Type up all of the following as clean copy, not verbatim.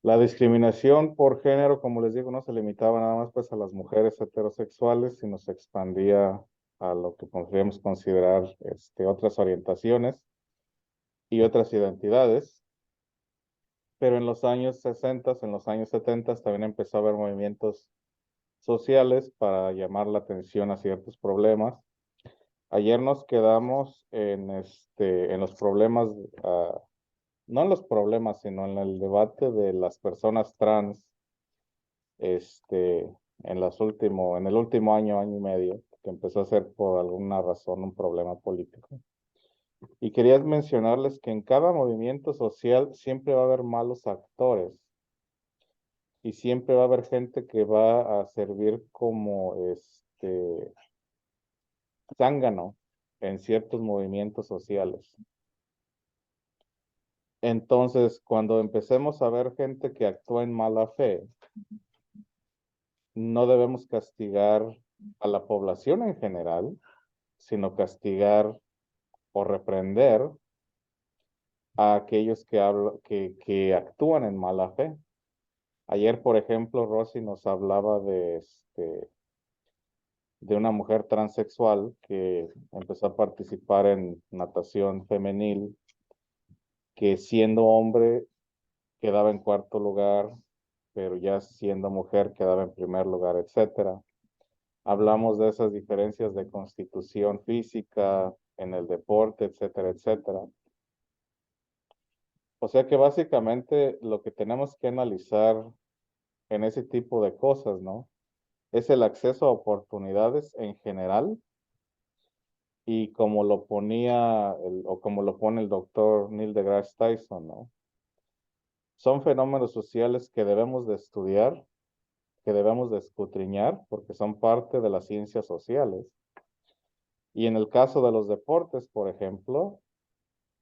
La discriminación por género, como les digo, no se limitaba nada más pues a las mujeres heterosexuales, sino se expandía a lo que podríamos considerar otras orientaciones y otras identidades. Pero en los años 60, en los años 70 también empezó a haber movimientos sociales para llamar la atención a ciertos problemas. Ayer nos quedamos en los problemas, no en los problemas, sino en el debate de las personas trans, este, en el último año, año y medio, que empezó a ser por alguna razón un problema político. Y quería mencionarles que en cada movimiento social siempre va a haber malos actores y siempre va a haber gente que va a servir como zángano en ciertos movimientos sociales. Entonces, cuando empecemos a ver gente que actúa en mala fe, no debemos castigar a la población en general, sino castigar o reprender a aquellos que actúan en mala fe. Ayer, por ejemplo, Rosy nos hablaba de una mujer transexual que empezó a participar en natación femenil, que siendo hombre quedaba en cuarto lugar, pero ya siendo mujer quedaba en primer lugar, etcétera. Hablamos de esas diferencias de constitución física en el deporte, etcétera, etcétera. O sea que básicamente lo que tenemos que analizar en ese tipo de cosas, ¿no? Es el acceso a oportunidades en general y como lo ponía o como lo pone el doctor Neil deGrasse Tyson, ¿no? Son fenómenos sociales que debemos de estudiar, que debemos de escudriñar, porque son parte de las ciencias sociales. Y en el caso de los deportes, por ejemplo,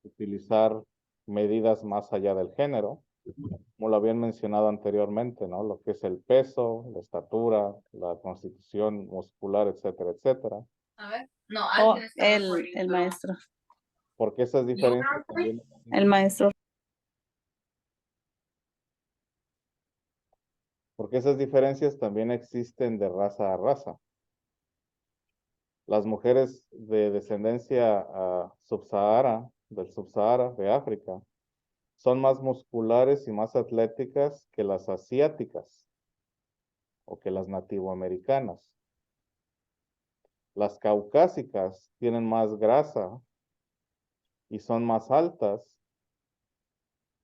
utilizar medidas más allá del género, como lo habían mencionado anteriormente, ¿no? Lo que es el peso, la estatura, la constitución muscular, etcétera, etcétera. A ver. No, oh, el maestro. Porque esas diferencias también, El maestro. porque esas diferencias también existen de raza a raza. Las mujeres de descendencia del subsahara, de África, son más musculares y más atléticas que las asiáticas o que las nativoamericanas. Las caucásicas tienen más grasa y son más altas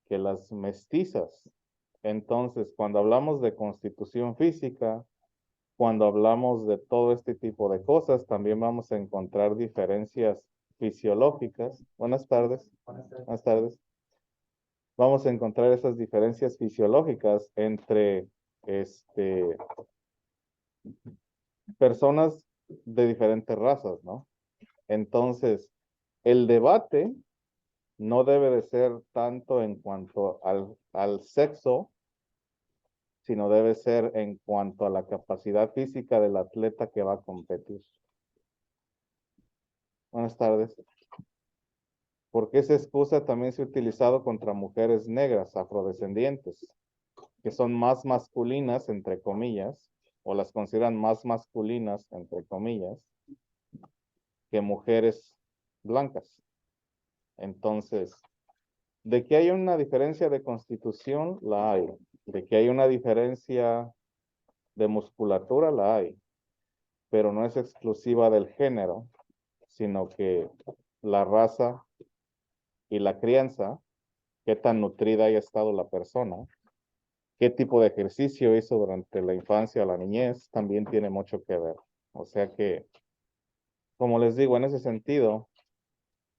que las mestizas. Entonces, cuando hablamos de constitución física, cuando hablamos de todo este tipo de cosas, también vamos a encontrar diferencias fisiológicas. Buenas tardes. Buenas tardes. Vamos a encontrar esas diferencias fisiológicas entre personas de diferentes razas, ¿no? Entonces, el debate no debe de ser tanto en cuanto al sexo, sino debe ser en cuanto a la capacidad física del atleta que va a competir. Buenas tardes. Porque esa excusa también se ha utilizado contra mujeres negras, afrodescendientes, que son más masculinas, entre comillas, o las consideran más masculinas, entre comillas, que mujeres blancas. Entonces, de que hay una diferencia de constitución, la hay. De que hay una diferencia de musculatura, la hay. Pero no es exclusiva del género, sino que la raza y la crianza, qué tan nutrida haya estado la persona, qué tipo de ejercicio hizo durante la infancia o la niñez, también tiene mucho que ver. O sea que, como les digo, en ese sentido,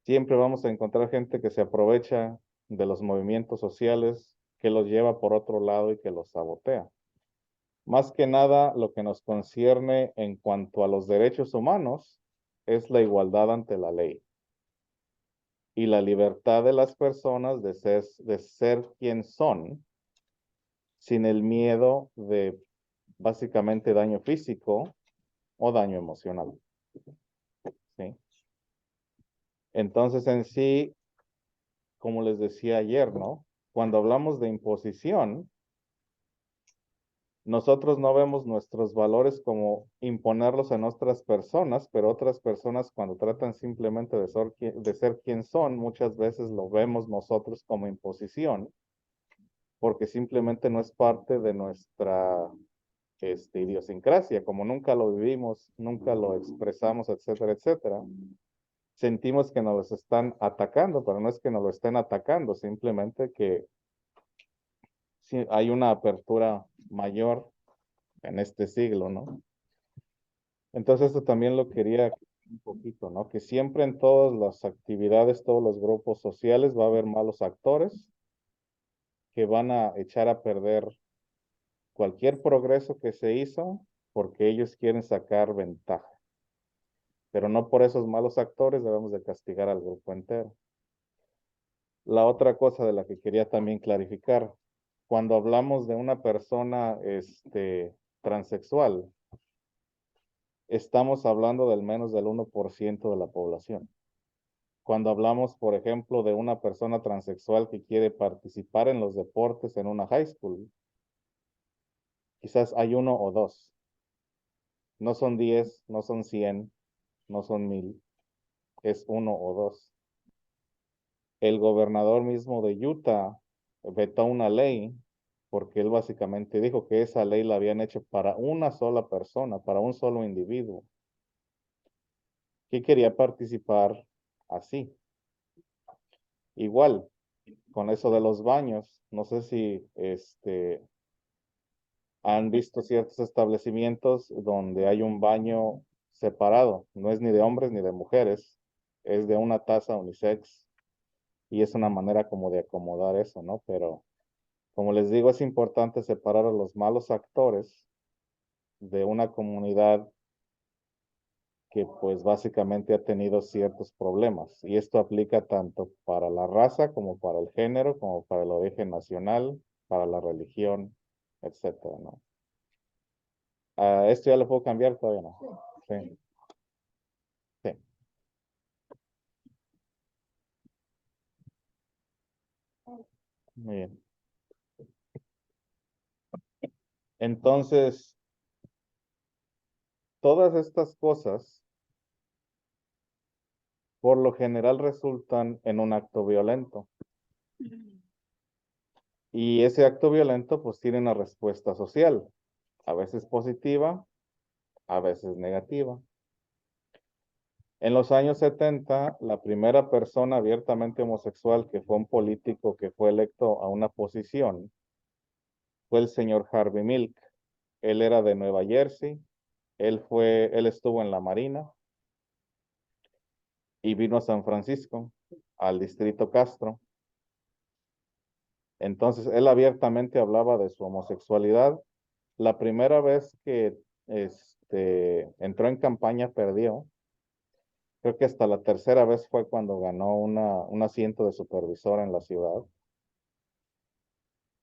siempre vamos a encontrar gente que se aprovecha de los movimientos sociales, que los lleva por otro lado y que los sabotea. Más que nada, lo que nos concierne en cuanto a los derechos humanos es la igualdad ante la ley y la libertad de las personas de ser quien son, sin el miedo de básicamente daño físico o daño emocional. ¿Sí? Entonces, en sí, como les decía ayer, ¿no? Cuando hablamos de imposición, nosotros no vemos nuestros valores como imponerlos en otras personas, pero otras personas cuando tratan simplemente de ser quien son, muchas veces lo vemos nosotros como imposición, porque simplemente no es parte de nuestra idiosincrasia, como nunca lo vivimos, nunca lo expresamos, etcétera, etcétera. Sentimos que nos están atacando, pero no es que nos lo estén atacando, simplemente que sí, hay una apertura mayor en este siglo, ¿no? Entonces esto también lo quería un poquito, ¿no? Que siempre en todas las actividades, todos los grupos sociales va a haber malos actores que van a echar a perder cualquier progreso que se hizo porque ellos quieren sacar ventaja. Pero no por esos malos actores debemos de castigar al grupo entero. La otra cosa de la que quería también clarificar, cuando hablamos de una persona transexual, estamos hablando del menos del 1% de la población. Cuando hablamos, por ejemplo, de una persona transexual que quiere participar en los deportes en una high school, quizás hay uno o dos. No son 10, no son 100, no son 1000, es uno o dos. El gobernador mismo de Utah vetó una ley porque él básicamente dijo que esa ley la habían hecho para una sola persona, para un solo individuo, que quería participar así. Igual, con eso de los baños, no sé si han visto ciertos establecimientos donde hay un baño separado, no es ni de hombres ni de mujeres, es de una taza unisex y es una manera como de acomodar eso, ¿no? Pero como les digo, es importante separar a los malos actores de una comunidad que pues básicamente ha tenido ciertos problemas. Y esto aplica tanto para la raza como para el género, como para el origen nacional, para la religión, etcétera, ¿no? Esto ya lo puedo cambiar todavía, ¿no? Sí, sí. Muy bien. Entonces, todas estas cosas por lo general resultan en un acto violento. Y ese acto violento pues tiene una respuesta social, a veces positiva, a veces negativa. En los años 70, la primera persona abiertamente homosexual que fue un político que fue electo a una posición fue el señor Harvey Milk. Él era de Nueva Jersey, él estuvo en la Marina y vino a San Francisco, al distrito Castro. Entonces, él abiertamente hablaba de su homosexualidad. La primera vez que entró en campaña perdió. Creo que hasta la tercera vez fue cuando ganó un asiento de supervisor en la ciudad.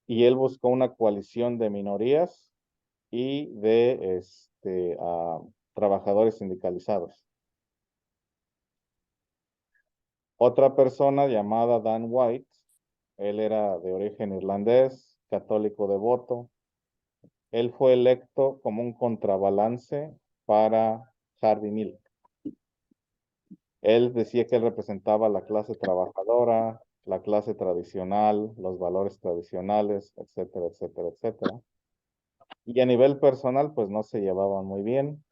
Y él buscó una coalición de minorías y de trabajadores sindicalizados. Otra persona llamada Dan White, él era de origen irlandés, católico devoto. Él fue electo como un contrabalance para Harvey Milk. Él decía que él representaba la clase trabajadora, la clase tradicional, los valores tradicionales, etcétera, etcétera, etcétera. Y a nivel personal, pues no se llevaban muy bien.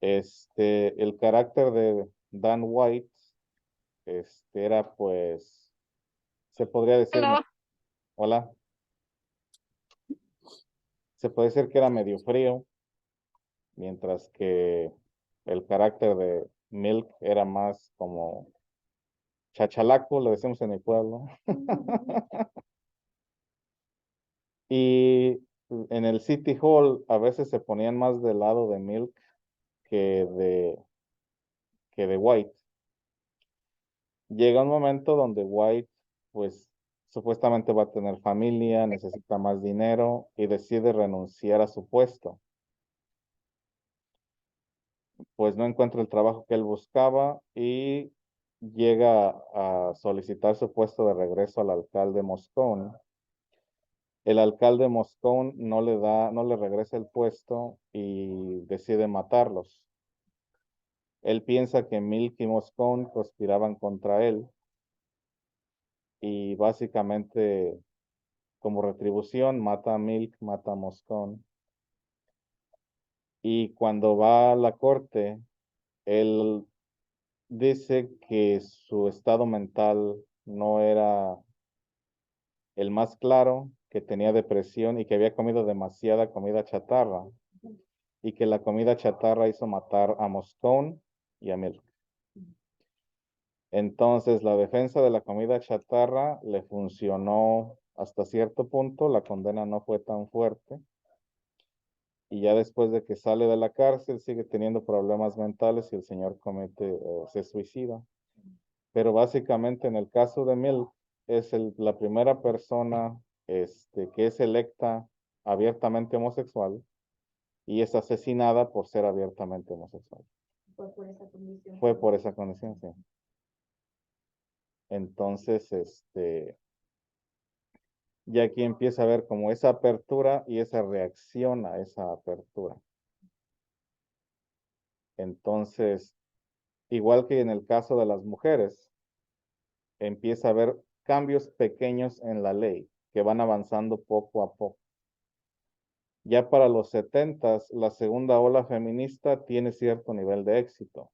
El carácter de Dan White, era pues, se podría decir, hola, se puede decir que era medio frío, mientras que el carácter de Milk era más como chachalaco, lo decimos en el pueblo. Y en el City Hall a veces se ponían más del lado de Milk que de White. Llega un momento donde White, pues, supuestamente va a tener familia, necesita más dinero y decide renunciar a su puesto. Pues no encuentra el trabajo que él buscaba y llega a solicitar su puesto de regreso al alcalde Moscone. El alcalde Moscone no le regresa el puesto y decide matarlos. Él piensa que Milk y Moscone conspiraban contra él y básicamente como retribución mata a Milk, mata a Moscone. Y cuando va a la corte, él dice que su estado mental no era el más claro, que tenía depresión y que había comido demasiada comida chatarra y que la comida chatarra hizo matar a Moscone y a Milk. Entonces, la defensa de la comida chatarra le funcionó hasta cierto punto, la condena no fue tan fuerte y ya después de que sale de la cárcel sigue teniendo problemas mentales y el señor se suicida. Pero básicamente en el caso de Milk es la primera persona que es electa abiertamente homosexual y es asesinada por ser abiertamente homosexual. Fue por esa condición. Fue por esa condición, sí. Entonces, ya aquí empieza a ver como esa apertura y esa reacción a esa apertura. Entonces, igual que en el caso de las mujeres, empieza a haber cambios pequeños en la ley que van avanzando poco a poco. Ya para los 70s, la segunda ola feminista tiene cierto nivel de éxito.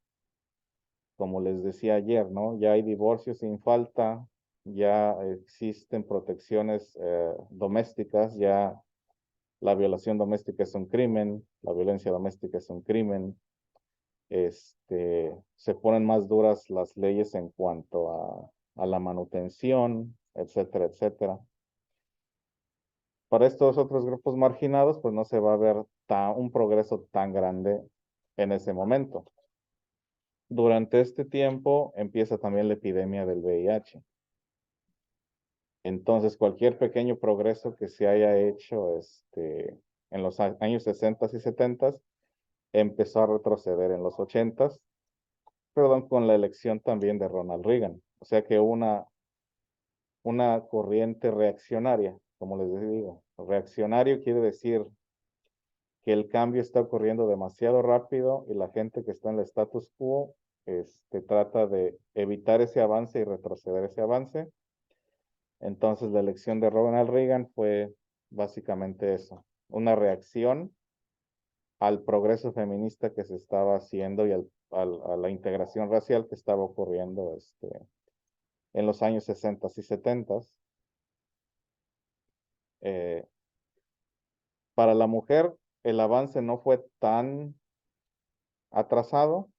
Como les decía ayer, ¿no? Ya hay divorcios sin falta, ya existen protecciones domésticas, ya la violación doméstica es un crimen, la violencia doméstica es un crimen. Se ponen más duras las leyes en cuanto a la manutención, etcétera, etcétera. Para estos otros grupos marginados, pues no se va a ver un progreso tan grande en ese momento. Durante este tiempo empieza también la epidemia del VIH. Entonces, cualquier pequeño progreso que se haya hecho en los años 60 y 70 empezó a retroceder en los 80, perdón, con la elección también de Ronald Reagan. O sea que una corriente reaccionaria, como les digo. Reaccionario quiere decir que el cambio está ocurriendo demasiado rápido y la gente que está en el status quo trata de evitar ese avance y retroceder ese avance. Entonces la elección de Ronald Reagan fue básicamente eso, una reacción al progreso feminista que se estaba haciendo y a la integración racial que estaba ocurriendo en los años 60 y 70. Para la mujer, el avance no fue tan atrasado.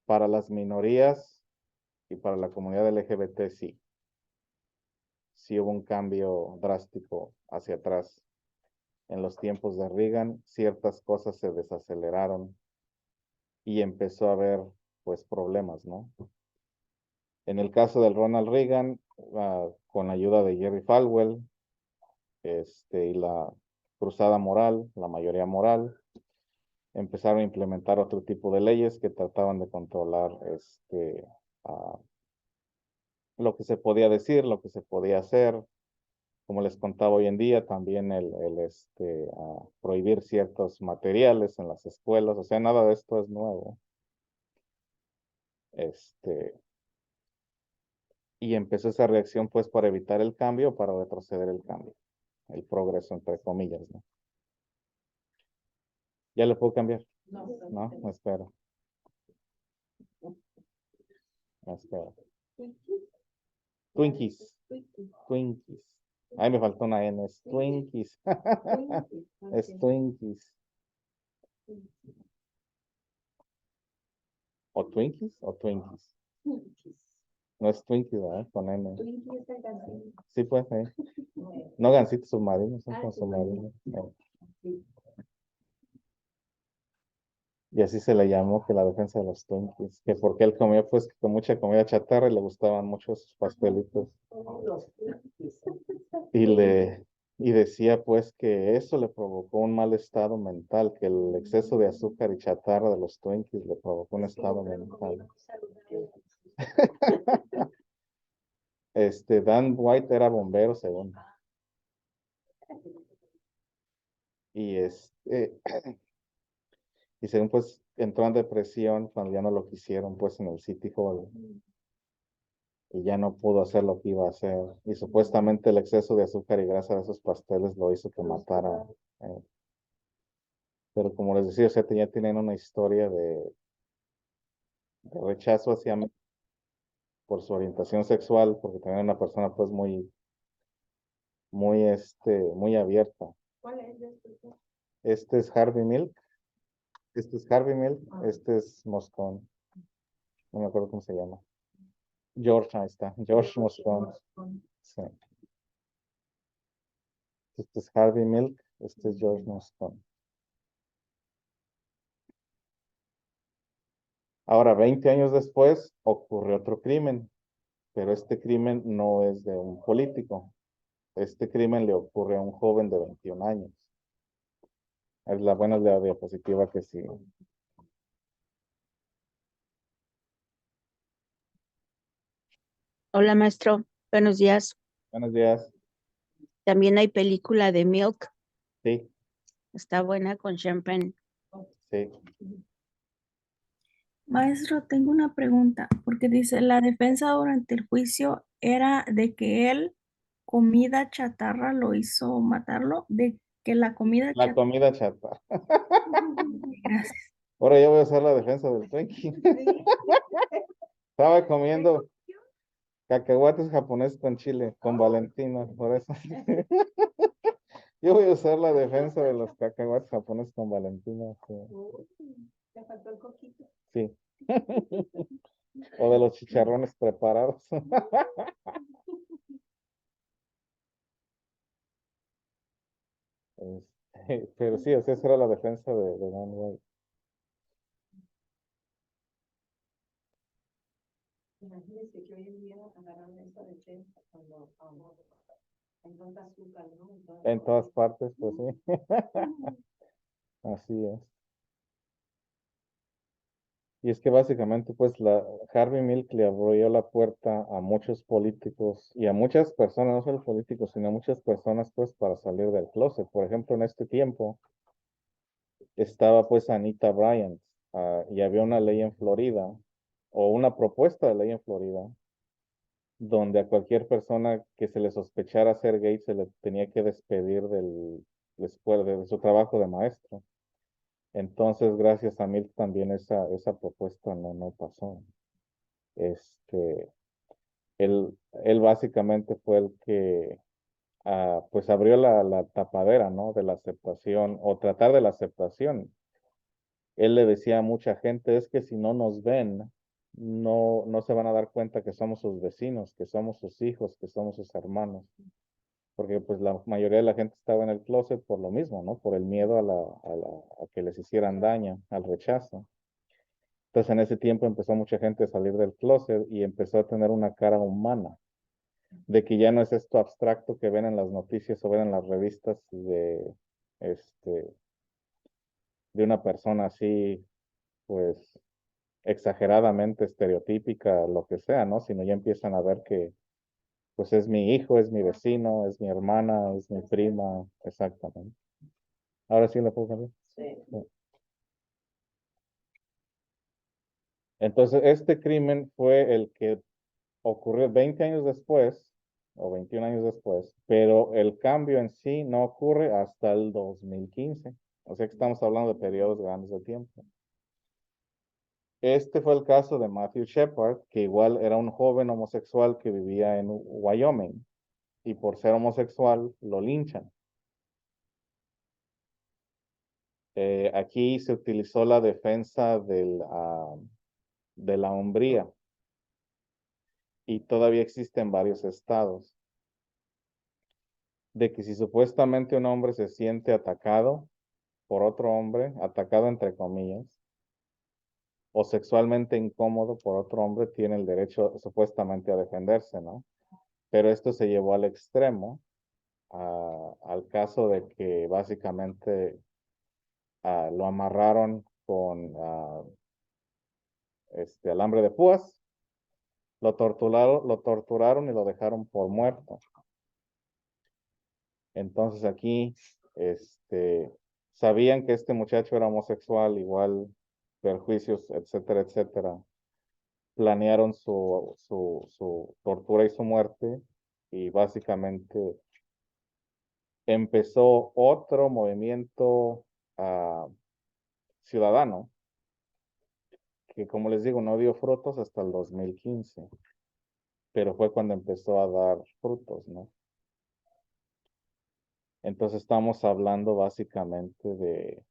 Para las minorías y para la comunidad LGBT sí. Sí hubo un cambio drástico hacia atrás. En los tiempos de Reagan, ciertas cosas se desaceleraron y empezó a haber, pues, problemas, ¿no? En el caso del Ronald Reagan, con la ayuda de Jerry Falwell, y la cruzada moral, la mayoría moral, empezaron a implementar otro tipo de leyes que trataban de controlar lo que se podía decir, lo que se podía hacer. Como les contaba hoy en día, también prohibir ciertos materiales en las escuelas. O sea, nada de esto es nuevo. Y empezó esa reacción pues para evitar el cambio, para retroceder el cambio, el progreso entre comillas, ¿no? ¿Ya le puedo cambiar? No, espero. Espero. Twinkies. Twinkies. Ahí me faltó una N, es Twinkies. Es Twinkies. ¿O Twinkies o Twinkies? No es Twinkies, ¿verdad? Con N. Sí, pues, no gancitos submarinos, son con submarinos. Y así se le llamó que la defensa de los Twinkies. Que porque él comía pues con mucha comida chatarra y le gustaban mucho sus pastelitos. Y decía pues que eso le provocó un mal estado mental, que el exceso de azúcar y chatarra de los Twinkies le provocó un estado mental. Dan White era bombero, según. y y según pues entró en depresión cuando ya no lo quisieron pues en el City Hall y ya no pudo hacer lo que iba a hacer. Y supuestamente el exceso de azúcar y grasa de esos pasteles lo hizo que matara. eh. Pero como les decía, o sea, ya tienen una historia de rechazo hacia mí por su orientación sexual, porque también era una persona pues muy abierta. ¿Cuál es de estos? Este es Harvey Milk, este es Harvey Milk, este es Moscone, no me acuerdo cómo se llama. George, ahí está, George Moscone. Sí. Este es Harvey Milk, este es George Moscone. Ahora, 20 años después, ocurre otro crimen, pero este crimen no es de un político. Este crimen le ocurre a un joven de 21 años. Es la buena la diapositiva que sigue. Hola, maestro. Buenos días. Buenos días. También hay película de Milk. Sí, Está buena con Champagne. sí. Maestro, tengo una pregunta, porque dice, la defensa durante el juicio era de que él, comida chatarra, lo hizo matarlo, de que la comida La chatarra. comida chata. Gracias. Ahora yo voy a hacer la defensa del Twinkie. Estaba comiendo cacahuates japonés con chile, con Valentina, por eso. Yo voy a usar la defensa de los cacahuates japoneses con Valentina. Sí. Le faltó el coquito. Sí. O de los chicharrones preparados. Pero sí, esa era la defensa de Dan White. Imagínense que hoy en día agarraron esta de prensa cuando hay tanta azúcar, ¿no? En todas partes, pues sí. Así es. Y es que básicamente, pues, Harvey Milk le abrió la puerta a muchos políticos y a muchas personas, no solo políticos, sino a muchas personas, pues, para salir del closet. Por ejemplo, en este tiempo estaba, pues, Anita Bryant, y había una ley en Florida, o una propuesta de ley en Florida, donde a cualquier persona que se le sospechara ser gay se le tenía que despedir la escuela, de su trabajo de maestro. Entonces, gracias a Milk también esa propuesta no pasó. Este, él básicamente fue el que pues abrió la tapadera, ¿no? De la aceptación o tratar de la aceptación. Él le decía a mucha gente, es que si no nos ven, no se van a dar cuenta que somos sus vecinos, que somos sus hijos, que somos sus hermanos. Porque pues la mayoría de la gente estaba en el closet por lo mismo, ¿no? Por el miedo a que les hicieran daño, al rechazo. Entonces en ese tiempo empezó mucha gente a salir del closet y empezó a tener una cara humana, de que ya no es esto abstracto que ven en las noticias o ven en las revistas este, de una persona así, pues exageradamente estereotípica, lo que sea, ¿no? Sino ya empiezan a ver que, pues es mi hijo, es mi vecino, es mi hermana, es mi prima, exactamente. Ahora sí lo puedo cambiar. Sí. Sí. Entonces, este crimen fue el que ocurrió 20 años después, o 21 años después, pero el cambio en sí no ocurre hasta el 2015. O sea que estamos hablando de periodos grandes de tiempo. Este fue el caso de Matthew Shepard, que igual era un joven homosexual que vivía en Wyoming, y por ser homosexual lo linchan. Aquí se utilizó la defensa de la hombría, y todavía existe en varios estados, de que si supuestamente un hombre se siente atacado por otro hombre, atacado entre comillas, o sexualmente incómodo por otro hombre, tiene el derecho supuestamente a defenderse, ¿no? Pero esto se llevó al extremo, al caso de que básicamente lo amarraron con alambre de púas, lo torturaron y lo dejaron por muerto. Entonces aquí, sabían que este muchacho era homosexual, igual perjuicios, etcétera, etcétera. Planearon su tortura y su muerte y básicamente empezó otro movimiento ciudadano que, como les digo, no dio frutos hasta el 2015, pero fue cuando empezó a dar frutos, ¿no? Entonces estamos hablando básicamente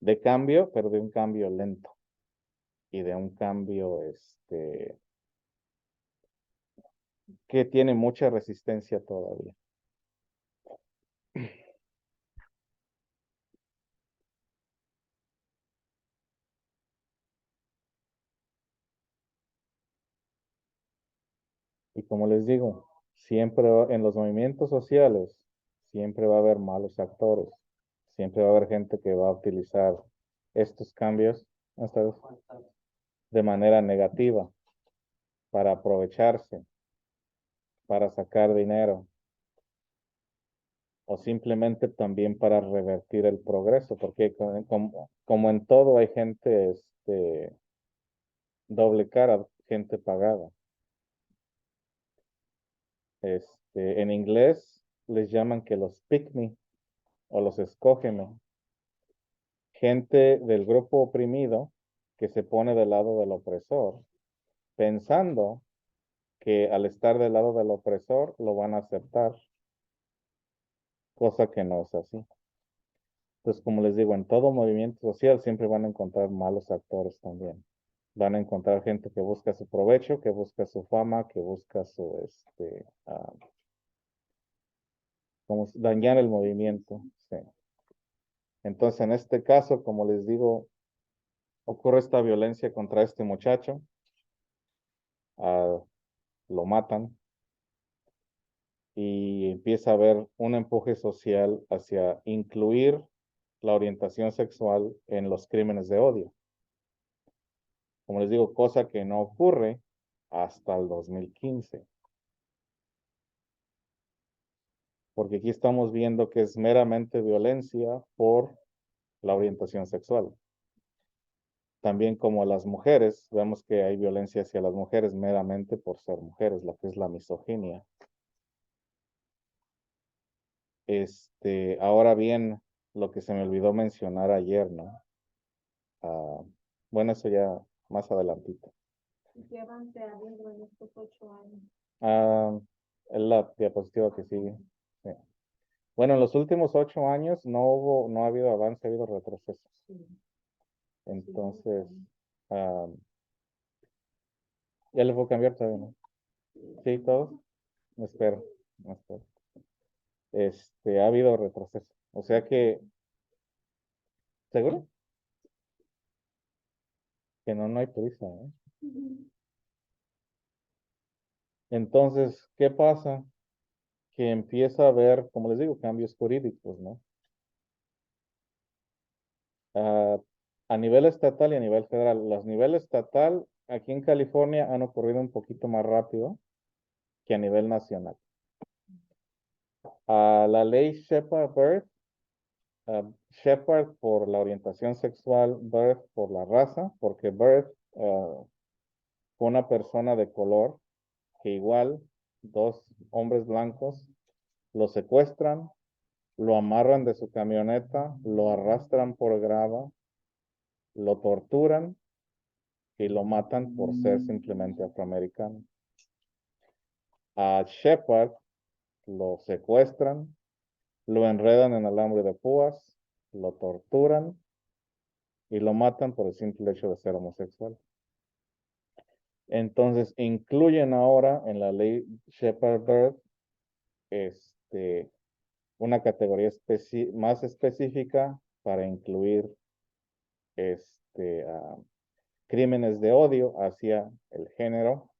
de cambio, pero de un cambio lento y de un cambio que tiene mucha resistencia todavía. Y como les digo, siempre en los movimientos sociales, siempre va a haber malos actores, siempre va a haber gente que va a utilizar estos cambios de manera negativa para aprovecharse, para sacar dinero o simplemente también para revertir el progreso, porque como en todo hay gente doble cara, gente pagada. En inglés les llaman que los pick me o los escógeme, gente del grupo oprimido que se pone del lado del opresor, pensando que al estar del lado del opresor lo van a aceptar, cosa que no es así. Entonces, como les digo, en todo movimiento social siempre van a encontrar malos actores también. Van a encontrar gente que busca su provecho, que busca su fama, que busca como dañar el movimiento. Sí. Entonces, en este caso, como les digo, ocurre esta violencia contra este muchacho. Lo matan y empieza a haber un empuje social hacia incluir la orientación sexual en los crímenes de odio. Como les digo, cosa que no ocurre hasta el 2015. Porque aquí estamos viendo que es meramente violencia por la orientación sexual. También como las mujeres, vemos que hay violencia hacia las mujeres meramente por ser mujeres, lo que es la misoginia. Ahora bien, lo que se me olvidó mencionar ayer, ¿no? Bueno, eso ya más adelantito. ¿Qué avance ha habido en estos 8 años? Es la diapositiva que sigue. Sí. Bueno, en los últimos 8 años no ha habido avance, ha habido retrocesos. Sí. Entonces, ya les voy a cambiar todavía, ¿no? Sí, todos. Me espero. Ha habido retroceso. O sea que, ¿seguro? Que no hay prisa, ¿eh? Entonces, ¿qué pasa? Que empieza a haber, como les digo, cambios jurídicos, ¿no? A nivel estatal y a nivel federal. Los niveles estatal, aquí en California, han ocurrido un poquito más rápido que a nivel nacional. La ley Shepard-Birth, Shepard por la orientación sexual, Birth por la raza, porque Birth fue una persona de color que igual, dos hombres blancos, lo secuestran, lo amarran de su camioneta, lo arrastran por grava, lo torturan y lo matan por ser simplemente afroamericano. A Shepard lo secuestran, lo enredan en alambre de púas, lo torturan y lo matan por el simple hecho de ser homosexual. Entonces incluyen ahora en la ley Shepard-Birth una categoría más específica para incluir crímenes de odio hacia el género,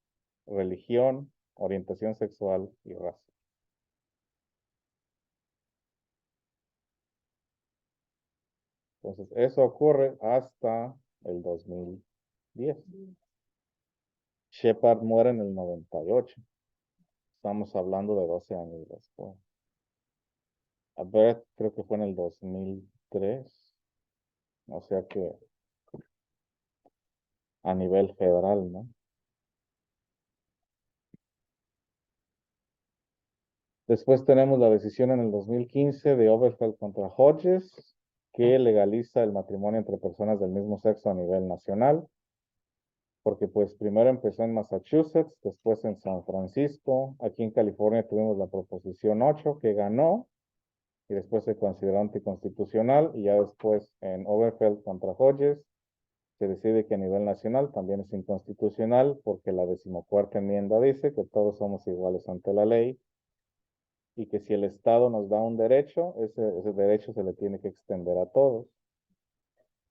religión, orientación sexual y raza. Entonces, eso ocurre hasta el 2010. Shepard muere en el 98. Estamos hablando de 12 años después. A ver, creo que fue en el 2003. O sea que a nivel federal, ¿no? Después tenemos la decisión en el 2015 de Obergefell contra Hodges, que legaliza el matrimonio entre personas del mismo sexo a nivel nacional, porque pues primero empezó en Massachusetts, después en San Francisco, aquí en California tuvimos la proposición 8 que ganó, y después se consideró anticonstitucional, y ya después en Obergefell contra Hodges se decide que a nivel nacional también es inconstitucional, porque la 14ª enmienda dice que todos somos iguales ante la ley, y que si el Estado nos da un derecho, ese derecho se le tiene que extender a todos.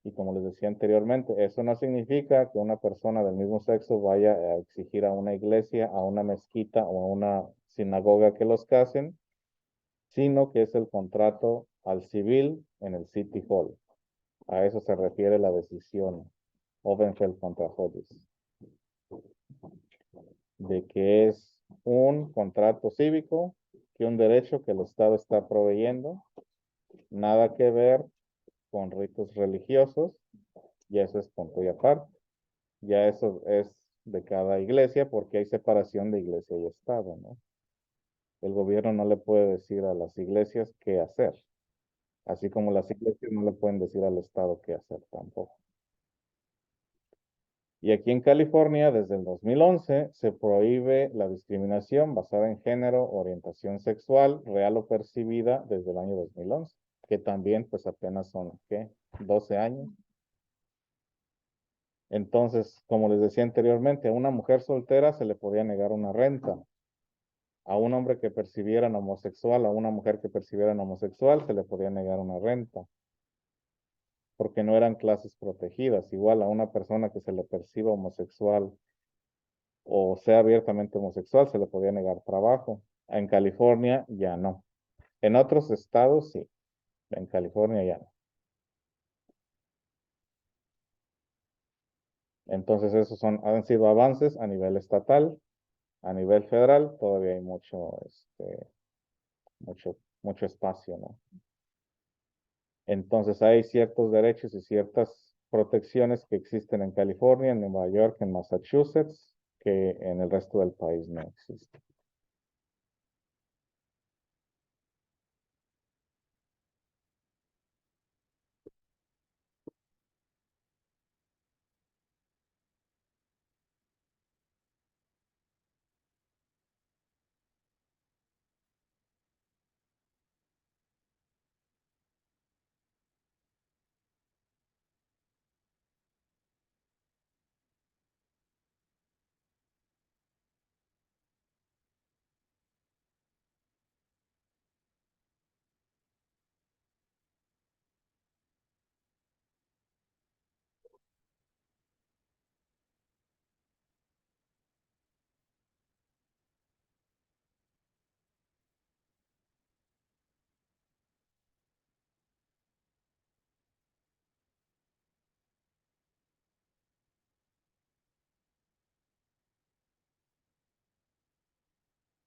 Y como les decía anteriormente, eso no significa que una persona del mismo sexo vaya a exigir a una iglesia, a una mezquita o a una sinagoga que los casen, sino que es el contrato al civil en el City Hall. A eso se refiere la decisión Obergefell contra Hodges, de que es un contrato cívico, que un derecho que el Estado está proveyendo, nada que ver con ritos religiosos, y eso es punto y aparte. Ya eso es de cada iglesia, porque hay separación de iglesia y Estado, ¿no? El gobierno no le puede decir a las iglesias qué hacer, así como las iglesias no le pueden decir al Estado qué hacer tampoco. Y aquí en California, desde el 2011, se prohíbe la discriminación basada en género, orientación sexual, real o percibida, desde el año 2011, que también pues apenas son, ¿qué? 12 años. Entonces, como les decía anteriormente, a una mujer soltera se le podía negar una renta. A un hombre que percibieran homosexual, a una mujer que percibieran homosexual, se le podía negar una renta, porque no eran clases protegidas. Igual a una persona que se le perciba homosexual o sea abiertamente homosexual, se le podía negar trabajo. En California ya no. En otros estados sí, en California ya no. Entonces esos han sido avances a nivel estatal. A nivel federal todavía hay mucho espacio, ¿no? Entonces hay ciertos derechos y ciertas protecciones que existen en California, en Nueva York, en Massachusetts, que en el resto del país no existen.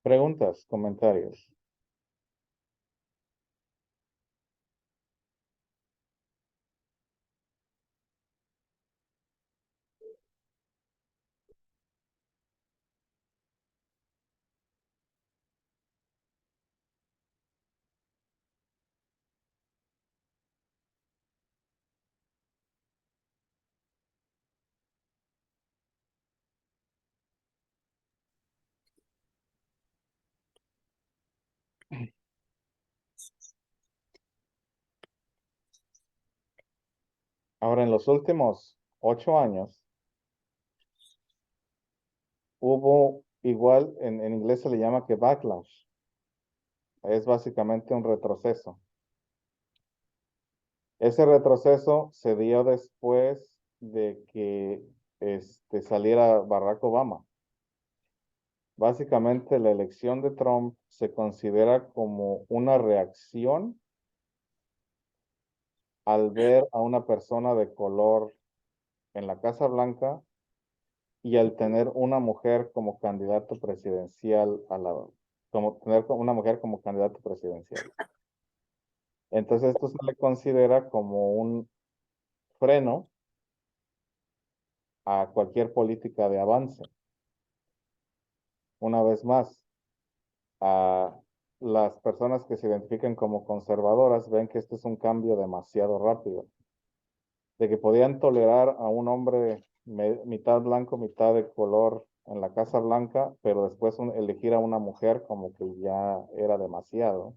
Preguntas, comentarios. Ahora, en los últimos 8 años, hubo igual, en inglés se le llama que backlash. Es básicamente un retroceso. Ese retroceso se dio después de que saliera Barack Obama. Básicamente, la elección de Trump se considera como una reacción al ver a una persona de color en la Casa Blanca y al tener una mujer como candidato presidencial como tener una mujer como candidato presidencial. Entonces esto se le considera como un freno a cualquier política de avance. Una vez más, a las personas que se identifican como conservadoras ven que este es un cambio demasiado rápido. De que podían tolerar a un hombre mitad blanco, mitad de color en la Casa Blanca, pero después elegir a una mujer como que ya era demasiado.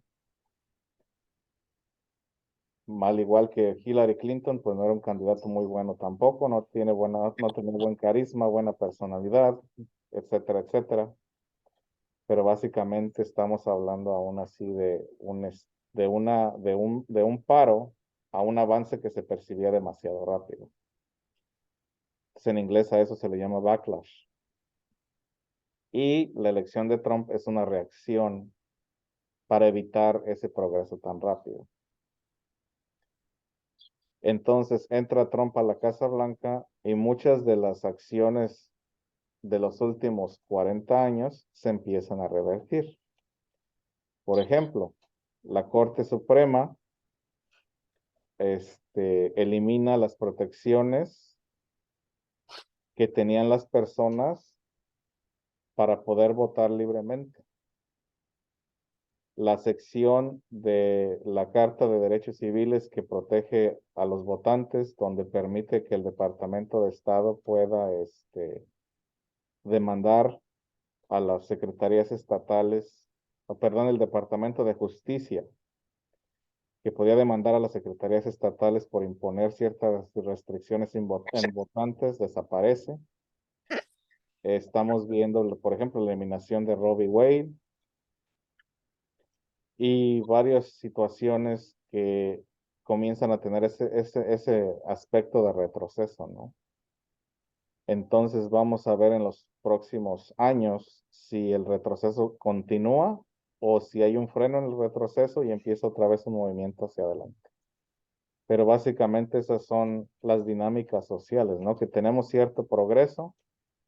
Al igual que Hillary Clinton, pues no era un candidato muy bueno tampoco, no tenía buen carisma, buena personalidad, etcétera, etcétera. Pero básicamente estamos hablando aún así de un paro a un avance que se percibía demasiado rápido. Entonces, en inglés a eso se le llama backlash. Y la elección de Trump es una reacción para evitar ese progreso tan rápido. Entonces entra Trump a la Casa Blanca y muchas de las acciones de los últimos 40 años se empiezan a revertir. Por ejemplo, la Corte Suprema elimina las protecciones que tenían las personas para poder votar libremente. La sección de la Carta de Derechos Civiles que protege a los votantes, donde permite que el Departamento de Estado pueda demandar a las secretarías estatales, perdón, el Departamento de Justicia, que podía demandar a las secretarías estatales por imponer ciertas restricciones en votantes, desaparece. Estamos viendo, por ejemplo, la eliminación de Roe v. Wade y varias situaciones que comienzan a tener ese aspecto de retroceso, ¿no? Entonces vamos a ver en los próximos años si el retroceso continúa o si hay un freno en el retroceso y empieza otra vez un movimiento hacia adelante. Pero básicamente esas son las dinámicas sociales, ¿no? Que tenemos cierto progreso,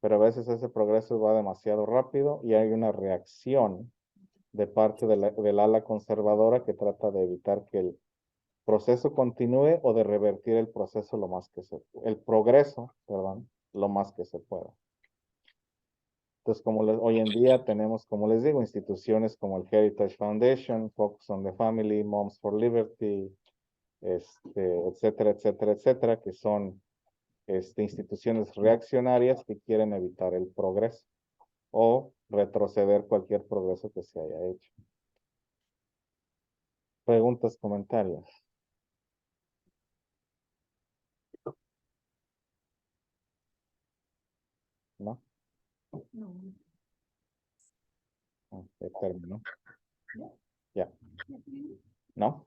pero a veces ese progreso va demasiado rápido y hay una reacción de parte del ala conservadora que trata de evitar que el proceso continúe o de revertir el proceso el progreso, perdón, lo más que se pueda. Entonces, hoy en día tenemos, como les digo, instituciones como el Heritage Foundation, Focus on the Family, Moms for Liberty, etcétera, etcétera, etcétera, que son instituciones reaccionarias que quieren evitar el progreso o retroceder cualquier progreso que se haya hecho. Preguntas, comentarios. ¿No? No. Terminó. Ya. ¿No?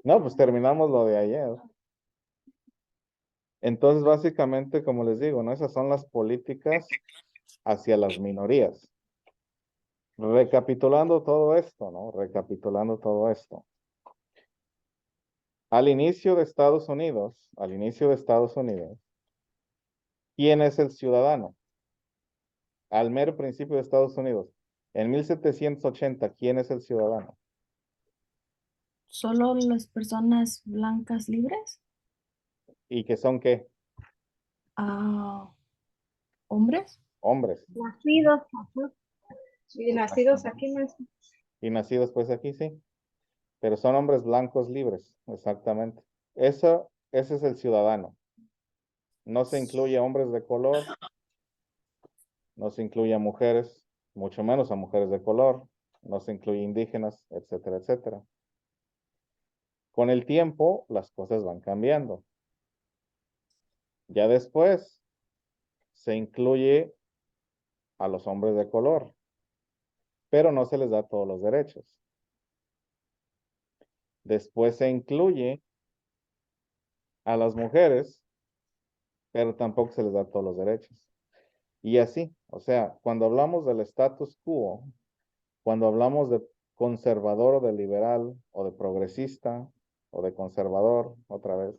No, pues terminamos lo de ayer. Entonces, básicamente, como les digo, ¿no? Esas son las políticas hacia las minorías. Recapitulando todo esto, ¿no? Recapitulando todo esto. Al inicio de Estados Unidos, ¿quién es el ciudadano? Al mero principio de Estados Unidos. En 1780, ¿quién es el ciudadano? ¿Solo las personas blancas libres? ¿Y que son qué? Ah, ¿hombres? Hombres. Nacidos, ajá. Y nacidos aquí mismo. Y nacidos pues aquí, sí. Pero son hombres blancos libres, exactamente. Ese es el ciudadano. No se incluye a hombres de color, no se incluye a mujeres, mucho menos a mujeres de color, no se incluye indígenas, etcétera, etcétera. Con el tiempo, las cosas van cambiando. Ya después, se incluye a los hombres de color, pero no se les da todos los derechos. Después se incluye a las mujeres, pero tampoco se les da todos los derechos. Y así, o sea, cuando hablamos del status quo, cuando hablamos de conservador o de liberal o de progresista o de conservador, otra vez,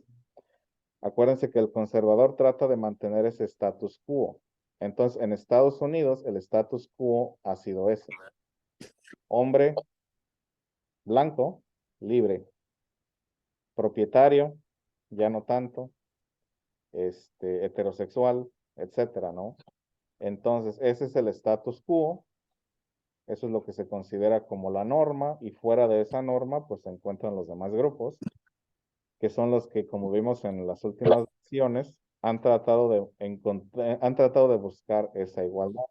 acuérdense que el conservador trata de mantener ese status quo. Entonces, en Estados Unidos, el status quo ha sido ese. Hombre blanco, libre. propietario, ya no tanto, heterosexual, etcétera, ¿no? Entonces, ese es el status quo, eso es lo que se considera como la norma, y fuera de esa norma, pues se encuentran los demás grupos, que son los que, como vimos en las últimas acciones, han tratado de buscar esa igualdad.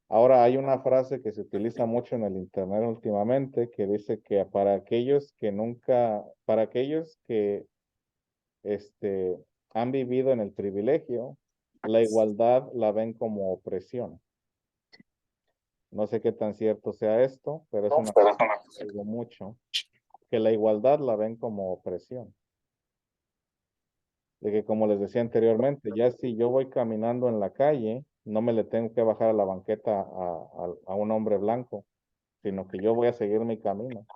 Ahora hay una frase que se utiliza mucho en el internet últimamente que dice que para aquellos que han vivido en el privilegio, la igualdad la ven como opresión. No sé qué tan cierto sea esto, pero es una cosa que digo mucho, que la igualdad la ven como opresión. De que, como les decía anteriormente, ya si yo voy caminando en la calle, no me le tengo que bajar a la banqueta a un hombre blanco, sino que yo voy a seguir mi camino.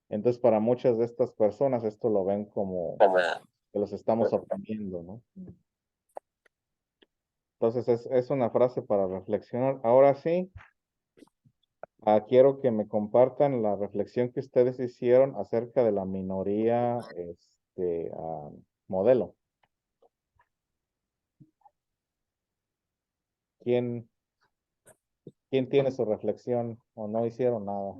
Entonces, para muchas de estas personas, esto lo ven como que los estamos oprimiendo, ¿no? Entonces, es una frase para reflexionar. Ahora sí, quiero que me compartan la reflexión que ustedes hicieron acerca de la minoría modelo. ¿Quién tiene su reflexión o no hicieron nada?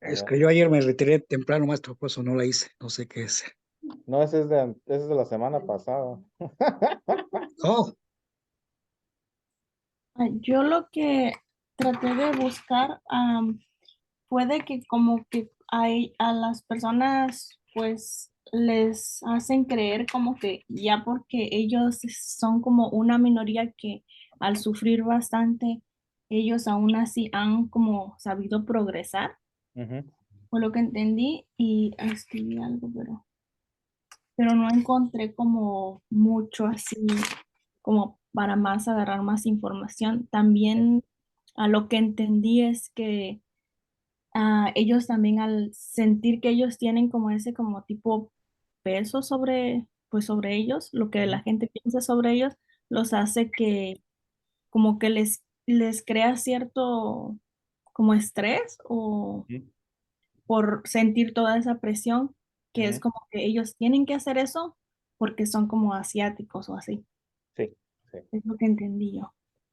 A Es ver. que yo ayer me retiré temprano, maestro, por eso no la hice. No sé qué es. No, ese es de la semana pasada. Oh, Yo lo que traté de buscar fue de que como que a las personas pues les hacen creer como que ya porque ellos son como una minoría que al sufrir bastante, ellos aún así han como sabido progresar, Ujú. fue lo que entendí y escribí algo, pero no encontré como mucho así como para más agarrar más información. También a lo que entendí es que ellos también al sentir que ellos tienen como ese como tipo peso sobre, pues sobre ellos, lo que la Ujú. gente piensa sobre ellos, los hace que como que les crea cierto como estrés o Ujú. por sentir toda esa presión, que es Ujú. como que ellos tienen que hacer eso porque son como asiáticos o así. Sí, sí, Es lo que entendí yo.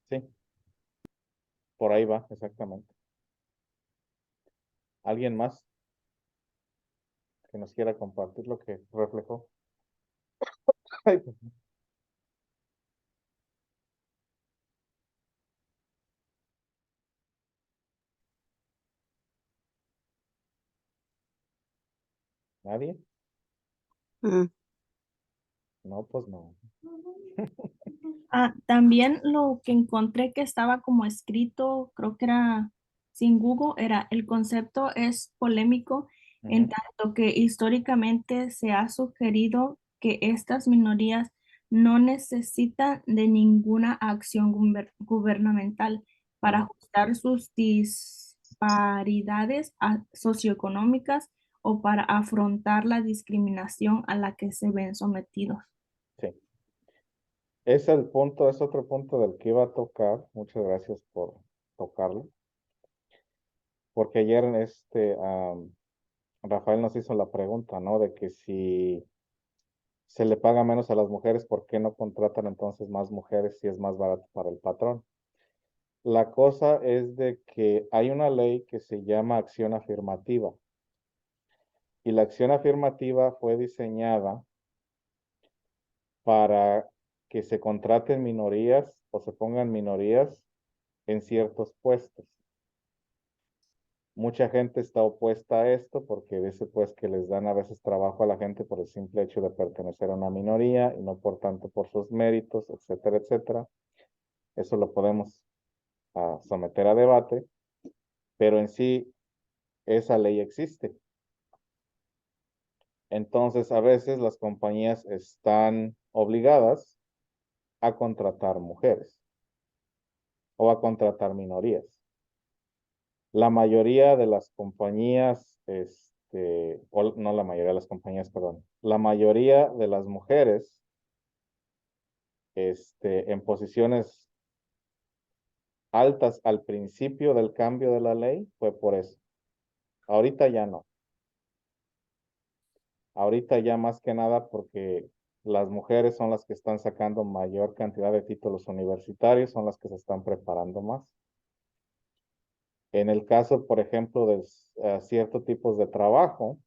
sí. Por ahí va, exactamente. ¿Alguien más que nos quiera compartir lo que reflejó? Ay, pues, ¿nadie? Mm, No, pues no. También lo que encontré que estaba como escrito, creo que era sin Google, era el concepto es polémico en Ujú. tanto que históricamente se ha sugerido que estas minorías no necesitan de ninguna acción gubernamental para Ujú. ajustar sus disparidades socioeconómicas o para afrontar la discriminación a la que se ven sometidos. Sí. Es otro punto del que iba a tocar. Muchas gracias por tocarlo. Porque ayer Rafael nos hizo la pregunta, ¿no? De que si se le paga menos a las mujeres, ¿por qué no contratan entonces más mujeres si es más barato para el patrón? La cosa es de que hay una ley que se llama acción afirmativa, y la acción afirmativa fue diseñada para que se contraten minorías o se pongan minorías en ciertos puestos. Mucha gente está opuesta a esto porque dice pues que les dan a veces trabajo a la gente por el simple hecho de pertenecer a una minoría y no por tanto por sus méritos, etcétera, etcétera. Eso lo podemos someter a debate, pero en sí esa ley existe. Entonces, a veces las compañías están obligadas a contratar mujeres o a contratar minorías. La mayoría de las compañías, no la mayoría de las compañías, perdón, la mayoría de las mujeres, en posiciones altas al principio del cambio de la ley fue por eso. Ahorita ya no. Ahorita ya más que nada porque las mujeres son las que están sacando mayor cantidad de títulos universitarios, son las que se están preparando más. En el caso, por ejemplo, de ciertos tipos de trabajo,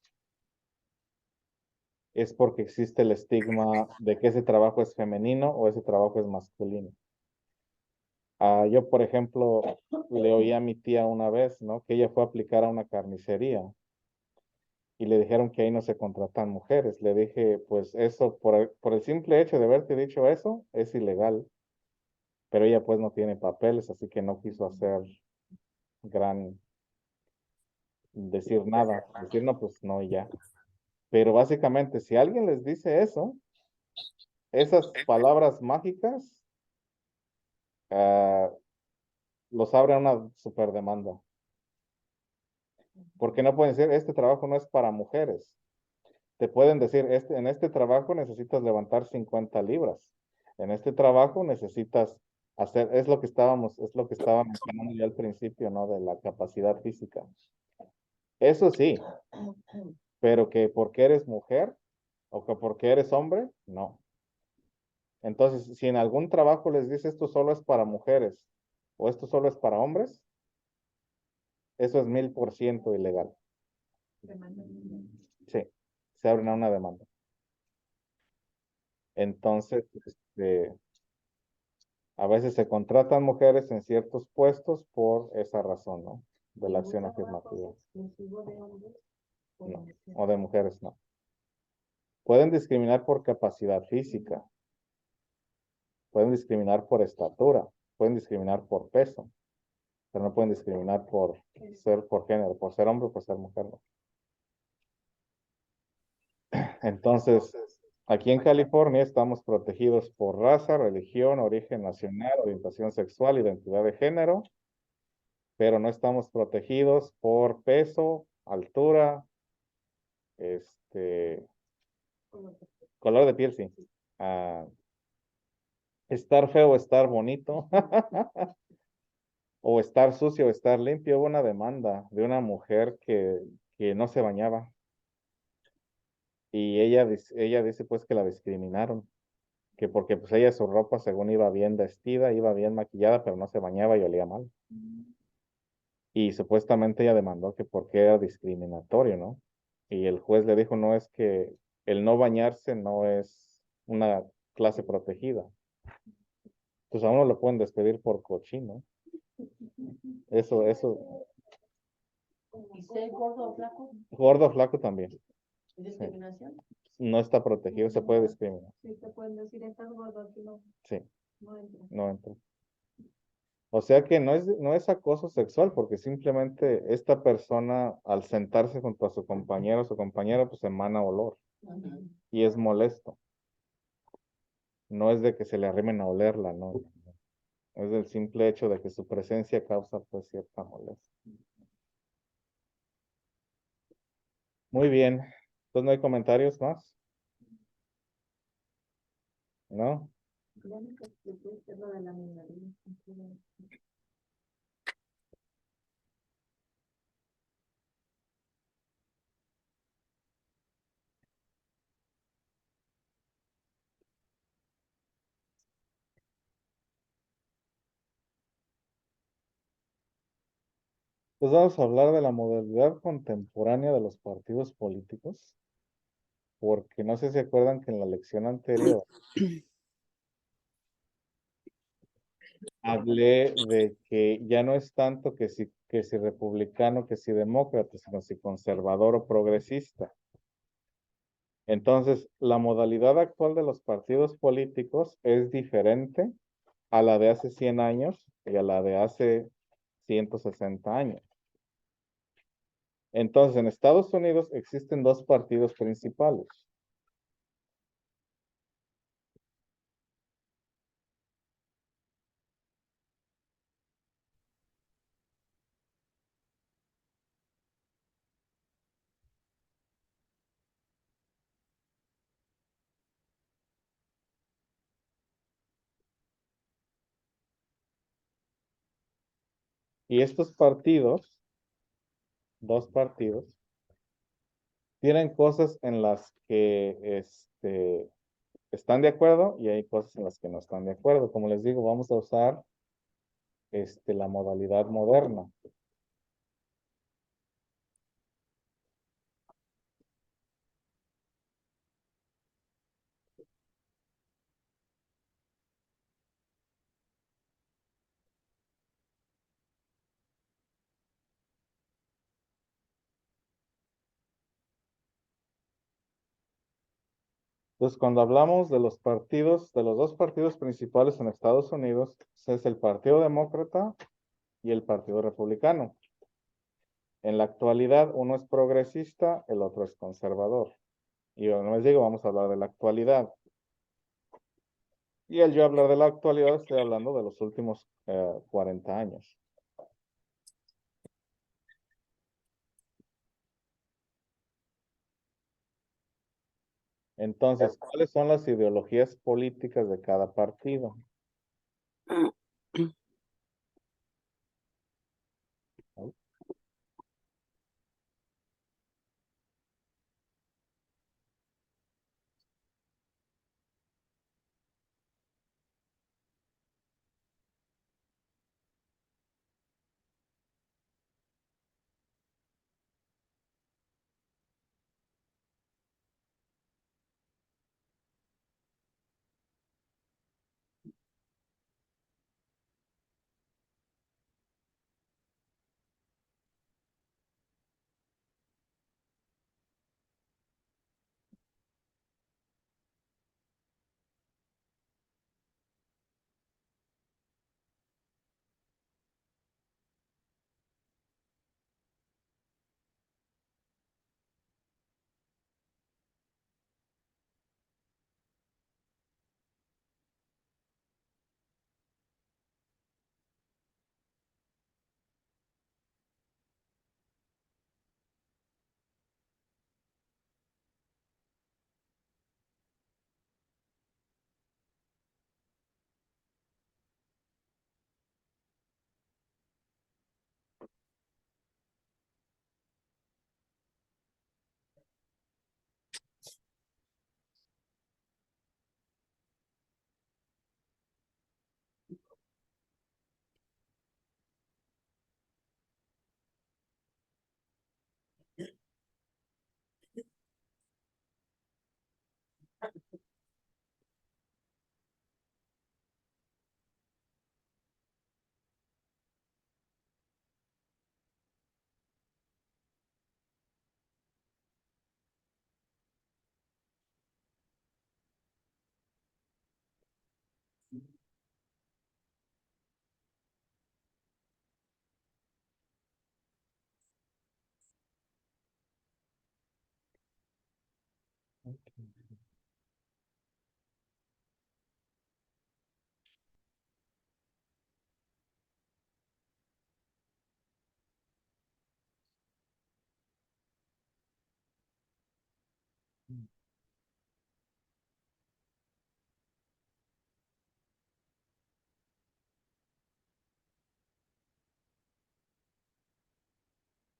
es porque existe el estigma de que ese trabajo es femenino o ese trabajo es masculino. Yo, por ejemplo, le oí a mi tía una vez, ¿no? Que ella fue a aplicar a una carnicería y le dijeron que ahí no se contratan mujeres. Le dije, pues eso, por el simple hecho de haberte dicho eso, es ilegal. Pero ella pues no tiene papeles, así que no quiso hacer gran, decir nada. Decir, no, pues no, y ya. Pero básicamente, si alguien les dice eso, esas palabras mágicas, ah, los abre a una super demanda. Porque no pueden decir, este trabajo no es para mujeres. Te pueden decir, en este trabajo necesitas levantar 50 libras. En este trabajo necesitas hacer, es lo que estábamos mencionando ya al principio, ¿no? De la capacidad física. Eso sí, pero que porque eres mujer o que porque eres hombre, no. Entonces, si en algún trabajo les dice esto solo es para mujeres o esto solo es para hombres, eso es 1000% ilegal. Sí, se abre una demanda. Entonces, a veces se contratan mujeres en ciertos puestos por esa razón, ¿no? De la acción afirmativa. ¿Exclusivo de hombres o de No, mujeres? o de mujeres, no. Pueden discriminar por capacidad física, pueden discriminar por estatura, pueden discriminar por peso, pero no pueden discriminar por género, por ser hombre o por ser mujer, no. Entonces, aquí en California estamos protegidos por raza, religión, origen nacional, orientación sexual, identidad de género, pero no estamos protegidos por peso, altura, color de piel, sí. Estar feo, estar bonito, o estar sucio, o estar limpio. Hubo una demanda de una mujer que no se bañaba. Y ella dice pues que la discriminaron, que porque pues ella su ropa según iba bien vestida, iba bien maquillada, pero no se bañaba y olía mal. Y supuestamente ella demandó que porque era discriminatorio, ¿no? Y el juez le dijo, no es que el no bañarse no es una clase protegida. Pues a uno lo pueden despedir por cochino. Eso, ¿Y ser gordo o flaco? gordo, flaco también. ¿Es discriminación? No está protegido, se puede discriminar. Sí, te pueden decir, estás gordo, aquí no, Sí, no entra. no entra. O sea que no es acoso sexual, porque simplemente esta persona al sentarse junto a su compañero o su compañera, pues emana olor y es molesto. No es de que se le arrimen a olerla, no. Es del simple hecho de que su presencia causa pues cierta molestia. Muy bien. Entonces, ¿no hay comentarios más? ¿No? Ya me expliqué lo de la minoría. Pues vamos a hablar de la modalidad contemporánea de los partidos políticos, porque no sé si se acuerdan que en la elección anterior hablé de que ya no es tanto que si republicano, que si demócrata, sino si conservador o progresista. Entonces, la modalidad actual de los partidos políticos es diferente a la de hace 100 años y a la de hace 160 años. Entonces, en Estados Unidos existen dos partidos principales. Y estos partidos, dos partidos, tienen cosas en las que están de acuerdo y hay cosas en las que no están de acuerdo. Como les digo, vamos a usar la modalidad moderna. Entonces, cuando hablamos de los partidos, de los dos partidos principales en Estados Unidos, es el Partido Demócrata y el Partido Republicano. En la actualidad, uno es progresista, el otro es conservador. Y no les digo, vamos a hablar de la actualidad. Y al yo hablar de la actualidad, estoy hablando de los últimos 40 años. Entonces, ¿cuáles son las ideologías políticas de cada partido?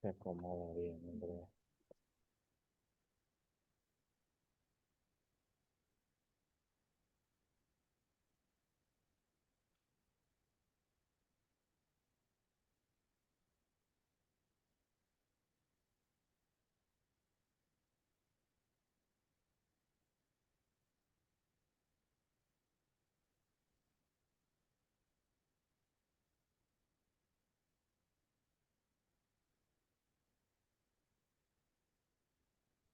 Se acomoda bien, Andrea.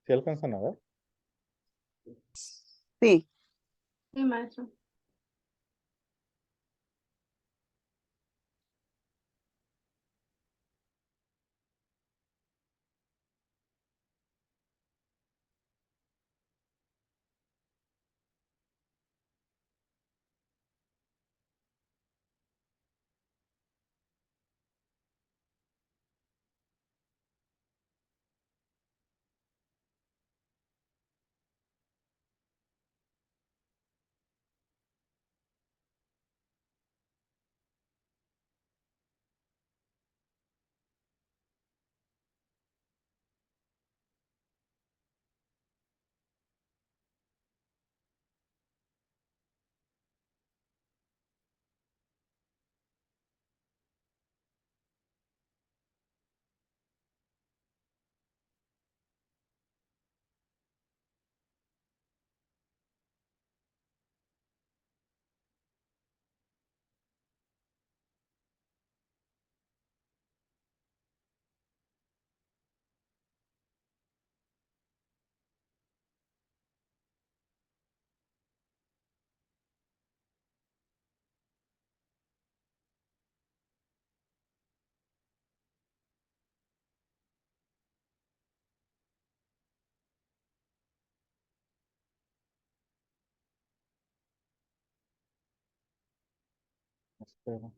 ¿Sí alcanzan a ver? Sí, Sí, maestro. Espera.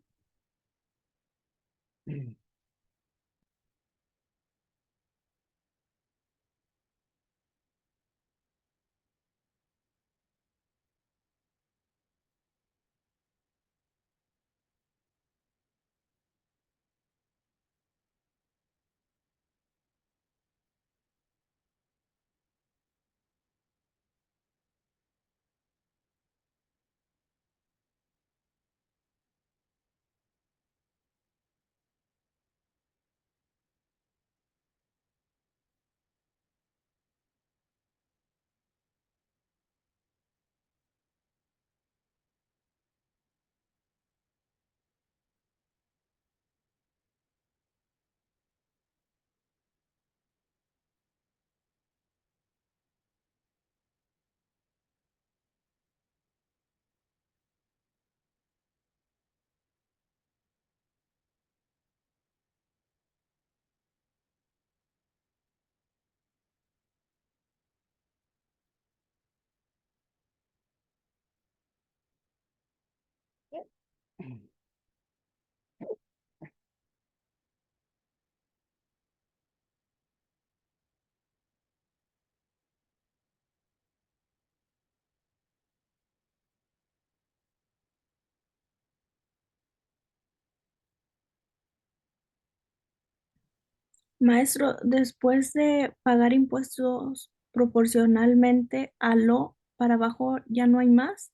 Maestro, después de pagar impuestos proporcionalmente a lo para abajo, ¿ya no hay más?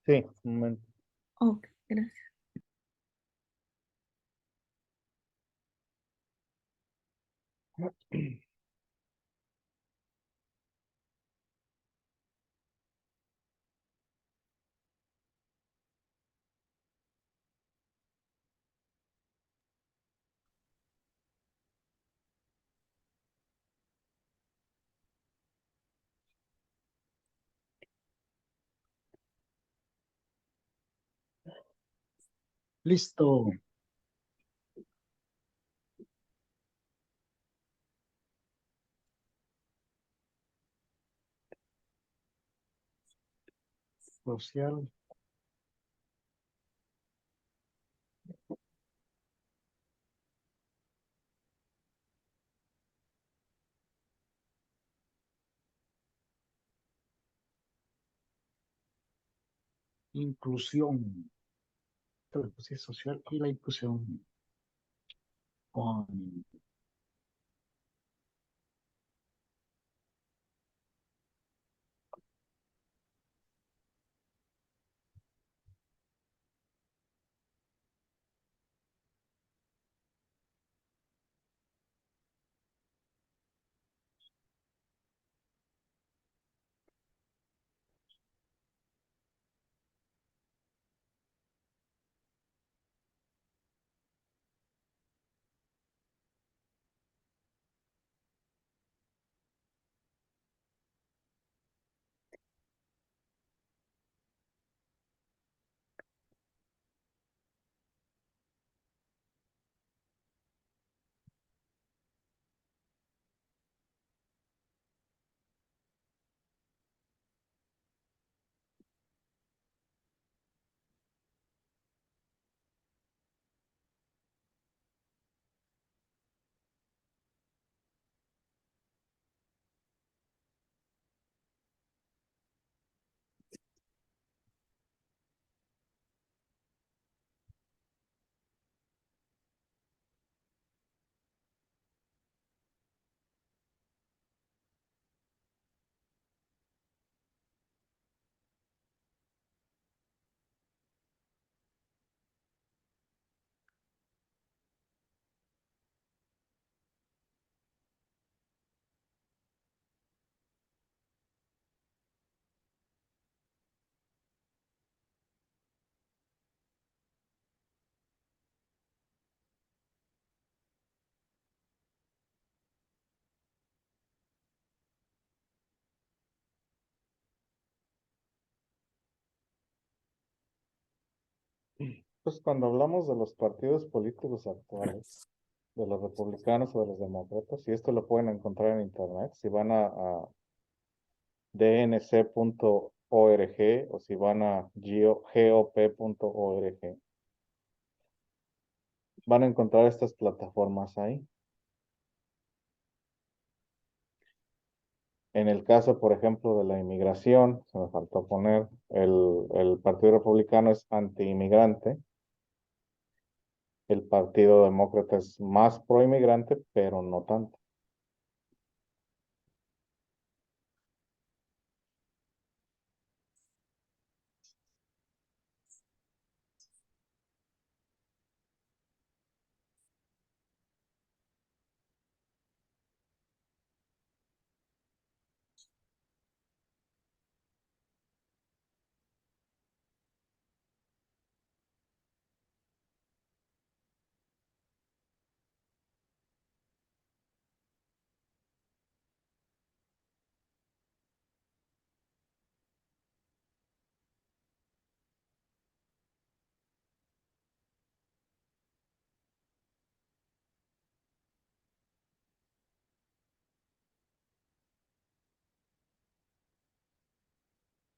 Sí, un momento. Ok, gracias. Listo. Social, inclusión. La justicia social y la inclusión. Con Pues cuando hablamos de los partidos políticos actuales, de los republicanos o de los demócratas, y esto lo pueden encontrar en internet, si van a dnc.org o si van a gop.org, van a encontrar estas plataformas ahí. En el caso, por ejemplo, de la inmigración, se me faltó poner, el Partido Republicano es anti-inmigrante. El Partido Demócrata es más pro-inmigrante, pero no tanto.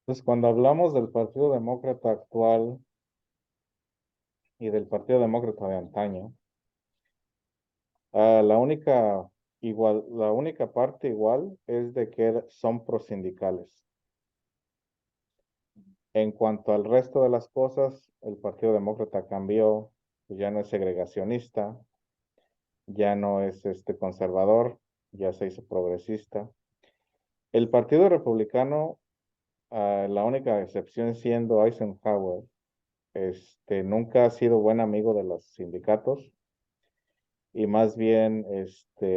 Entonces, cuando hablamos del Partido Demócrata actual y del Partido Demócrata de antaño, la única parte igual es de que son prosindicales. En cuanto al resto de las cosas, el Partido Demócrata cambió, pues ya no es segregacionista, ya no es conservador, ya se hizo progresista. El Partido Republicano, la única excepción siendo Eisenhower, nunca ha sido buen amigo de los sindicatos y más bien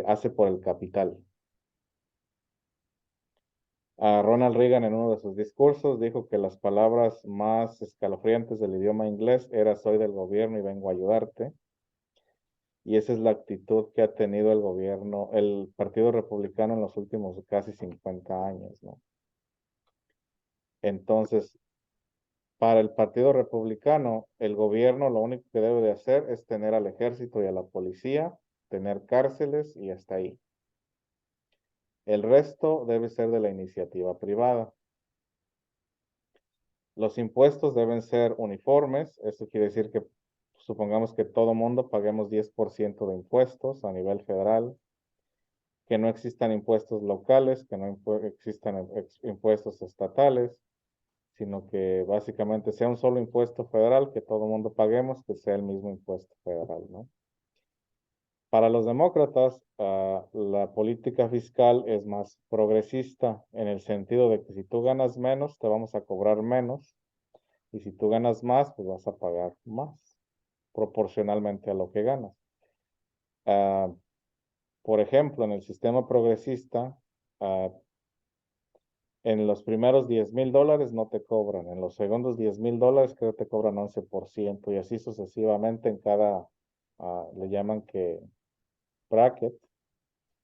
hace por el capital. Ronald Reagan en uno de sus discursos dijo que las palabras más escalofriantes del idioma inglés era soy del gobierno y vengo a ayudarte. Y esa es la actitud que ha tenido el gobierno, el Partido Republicano en los últimos casi 50 años, ¿no? Entonces, para el Partido Republicano, el gobierno lo único que debe de hacer es tener al ejército y a la policía, tener cárceles y hasta ahí. El resto debe ser de la iniciativa privada. Los impuestos deben ser uniformes, eso quiere decir que supongamos que todo mundo paguemos 10% de impuestos a nivel federal, que no existan impuestos locales, que no existan impuestos estatales, sino que básicamente sea un solo impuesto federal, que todo mundo paguemos, que sea el mismo impuesto federal, ¿no? Para los demócratas, la política fiscal es más progresista en el sentido de que si tú ganas menos, te vamos a cobrar menos, y si tú ganas más, pues vas a pagar más, proporcionalmente a lo que ganas. Ah, por ejemplo, en el sistema progresista, ah, en los primeros $10,000 no te cobran, en los segundos $10,000 creo que te cobran 11% y así sucesivamente en cada, le llaman que bracket,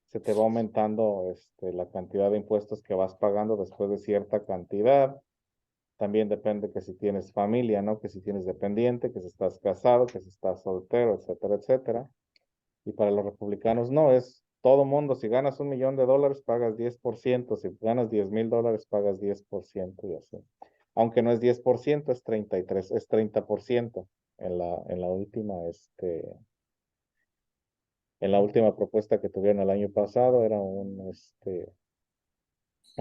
se te va aumentando la cantidad de impuestos que vas pagando después de cierta cantidad. También depende que si tienes familia, ¿no? Que si tienes dependiente, que si estás casado, que si estás soltero, etcétera, etcétera. Y para los republicanos no, es todo mundo. Si ganas $1,000,000, pagas 10%. Si ganas $10,000, pagas 10% y así. Aunque no es 10%, es 33, es 30%. En la última, en la última propuesta que tuvieron el año pasado era un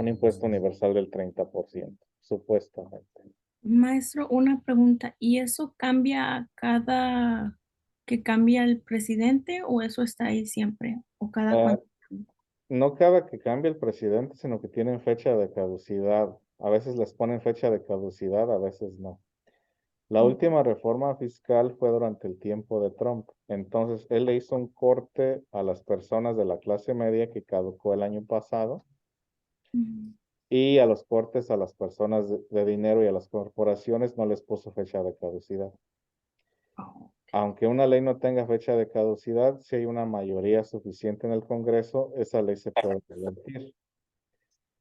impuesto universal del 30%, supuestamente. Maestro, una pregunta, ¿y eso cambia cada que cambia el presidente o eso está ahí siempre? ¿O cada Ah, cuánto? no cada que cambie el presidente, sino que tienen fecha de caducidad. A veces les ponen fecha de caducidad, a veces no. La última reforma fiscal fue durante el tiempo de Trump. Entonces, él le hizo un corte a las personas de la clase media que caducó el año pasado Mm. y a los cortes a las personas de dinero y a las corporaciones no les puso fecha de caducidad. Oh, Aunque una ley no tenga fecha de caducidad, si hay una mayoría suficiente en el Congreso, esa ley se puede revertir.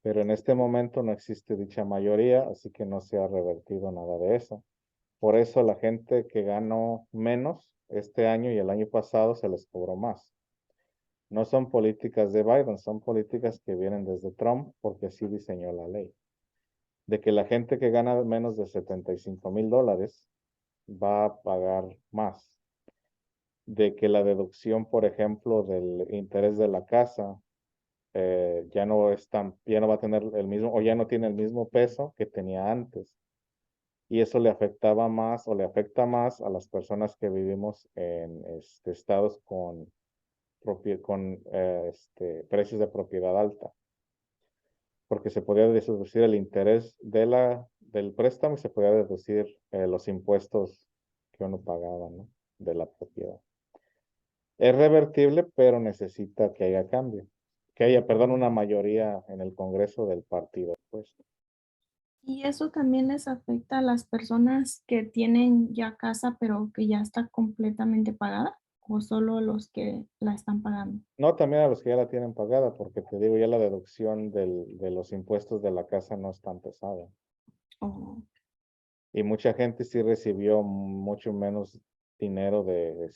Pero en este momento no existe dicha mayoría, así que no se ha revertido nada de eso. Por eso la gente que ganó menos este año y el año pasado se les cobró más. No son políticas de Biden, son políticas que vienen desde Trump porque así diseñó la ley. De que la gente que gana menos de $75,000 va a pagar más. de que la deducción, por ejemplo, del interés de la casa ya no va a tener el mismo, o ya no tiene el mismo peso que tenía antes. Y eso le afectaba más o le afecta más a las personas que vivimos en estados con precios de propiedad alta. Porque se podía deducir el interés del préstamo y se podía deducir los impuestos que uno pagaba, ¿no? De la propiedad. Es revertible, pero necesita que haya cambio. Que haya, perdón, una mayoría en el Congreso del partido, pues. ¿Y eso también les afecta a las personas que tienen ya casa, pero que ya está completamente pagada? ¿O solo los que la están pagando? No, también a los que ya la tienen pagada, porque te digo, ya la deducción de los impuestos de la casa no es tan pesada. Oh, Y mucha gente sí recibió mucho menos dinero de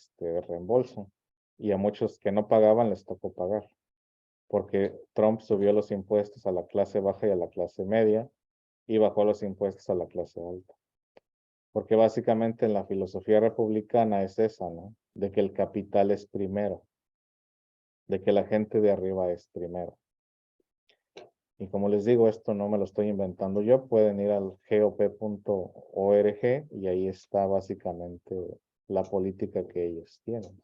reembolso. Y a muchos que no pagaban les tocó pagar. Porque Trump subió los impuestos a la clase baja y a la clase media y bajó los impuestos a la clase alta. Porque básicamente en la filosofía republicana es esa, ¿no? De que el capital es primero, de que la gente de arriba es primero. Y como les digo, esto no me lo estoy inventando yo, pueden ir al gop.org y ahí está básicamente la política que ellos tienen.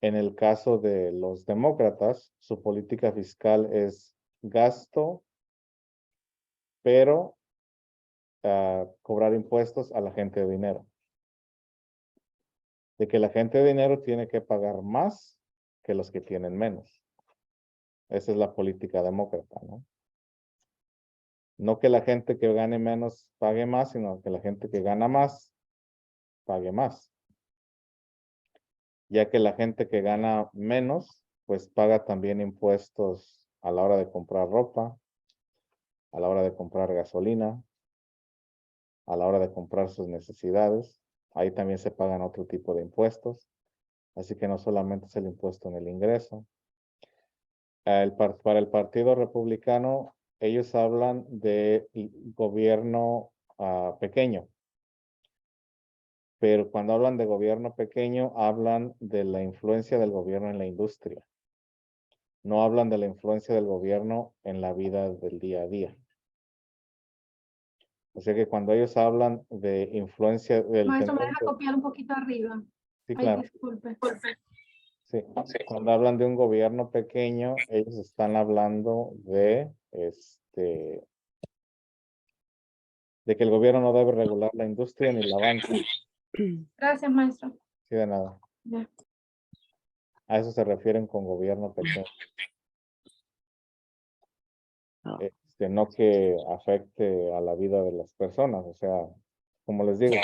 En el caso de los demócratas, su política fiscal es gasto, pero cobrar impuestos a la gente de dinero. De que la gente de dinero tiene que pagar más que los que tienen menos. Esa es la política demócrata, ¿no? No que la gente que gane menos pague más, sino que la gente que gana más pague más. Ya que la gente que gana menos, pues paga también impuestos a la hora de comprar ropa, a la hora de comprar gasolina, a la hora de comprar sus necesidades. Ahí también se pagan otro tipo de impuestos. Así que no solamente es el impuesto en el ingreso. Para el Partido Republicano, ellos hablan de gobierno pequeño. Pero cuando hablan de gobierno pequeño, hablan de la influencia del gobierno en la industria. No hablan de la influencia del gobierno en la vida del día a día. O sea que cuando ellos hablan de influencia del Maestro, me tener, deja copiar un poquito arriba. sí, Ay, claro, disculpe. sí. Cuando hablan de un gobierno pequeño, ellos están hablando de que el gobierno no debe regular la industria ni la banca. Gracias, maestro. Sí, de nada. Ya. A eso se refieren con gobierno pequeño. No que afecte a la vida de las personas. O sea, como les digo,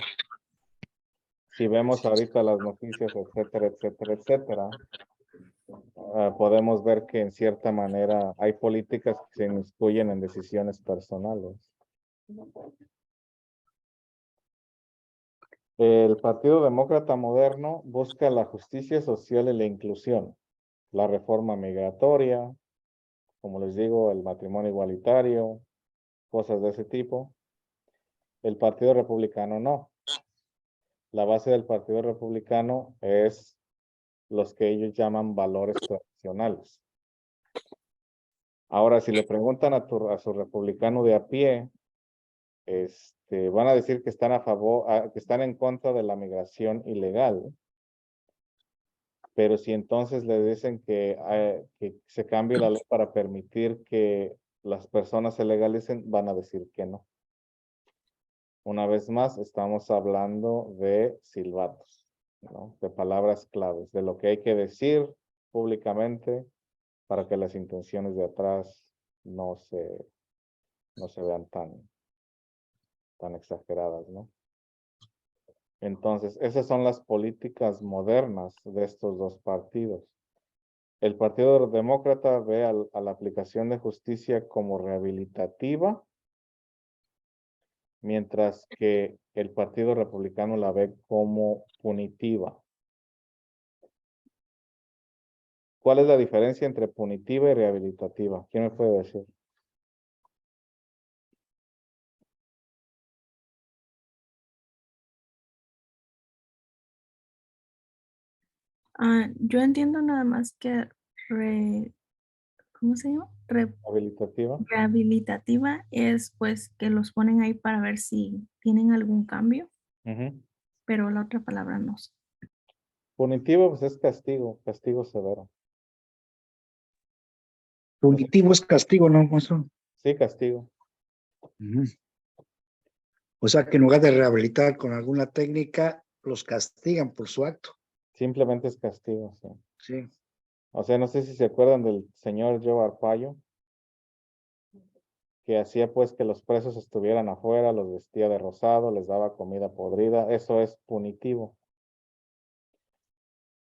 si vemos ahorita las noticias, etcétera, etcétera, etcétera, podemos ver que en cierta manera hay políticas que se inmiscuyen en decisiones personales. El Partido Demócrata Moderno busca la justicia social y la inclusión, la reforma migratoria, como les digo, el matrimonio igualitario, cosas de ese tipo. El Partido Republicano no. La base del Partido Republicano es los que ellos llaman valores tradicionales. Ahora, si le preguntan a su republicano de a pie, van a decir que están que están en contra de la migración ilegal. Pero si entonces le dicen que se cambie la ley para permitir que las personas se legalicen, van a decir que no. Una vez más, estamos hablando de silbatos, ¿no? De palabras claves, de lo que hay que decir públicamente para que las intenciones de atrás no se vean tan exageradas, ¿no? Entonces, esas son las políticas modernas de estos dos partidos. El Partido Demócrata ve a la aplicación de justicia como rehabilitativa, mientras que el Partido Republicano la ve como punitiva. ¿Cuál es la diferencia entre punitiva y rehabilitativa? ¿Quién me puede decir? Yo entiendo nada más que ¿cómo se llama? Habilitativa. Rehabilitativa es pues que los ponen ahí para ver si tienen algún cambio, Ujú. pero la otra palabra no sé. Punitivo, pues es castigo, castigo severo. Punitivo es castigo, ¿no, maestro? Sí, castigo. Ujú. O sea que en lugar de rehabilitar con alguna técnica, los castigan por su acto. Simplemente es castigo, sí. Sí. O sea, no sé si se acuerdan del señor Joe Arpaio, que hacía pues que los presos estuvieran afuera, los vestía de rosado, les daba comida podrida. Eso es punitivo.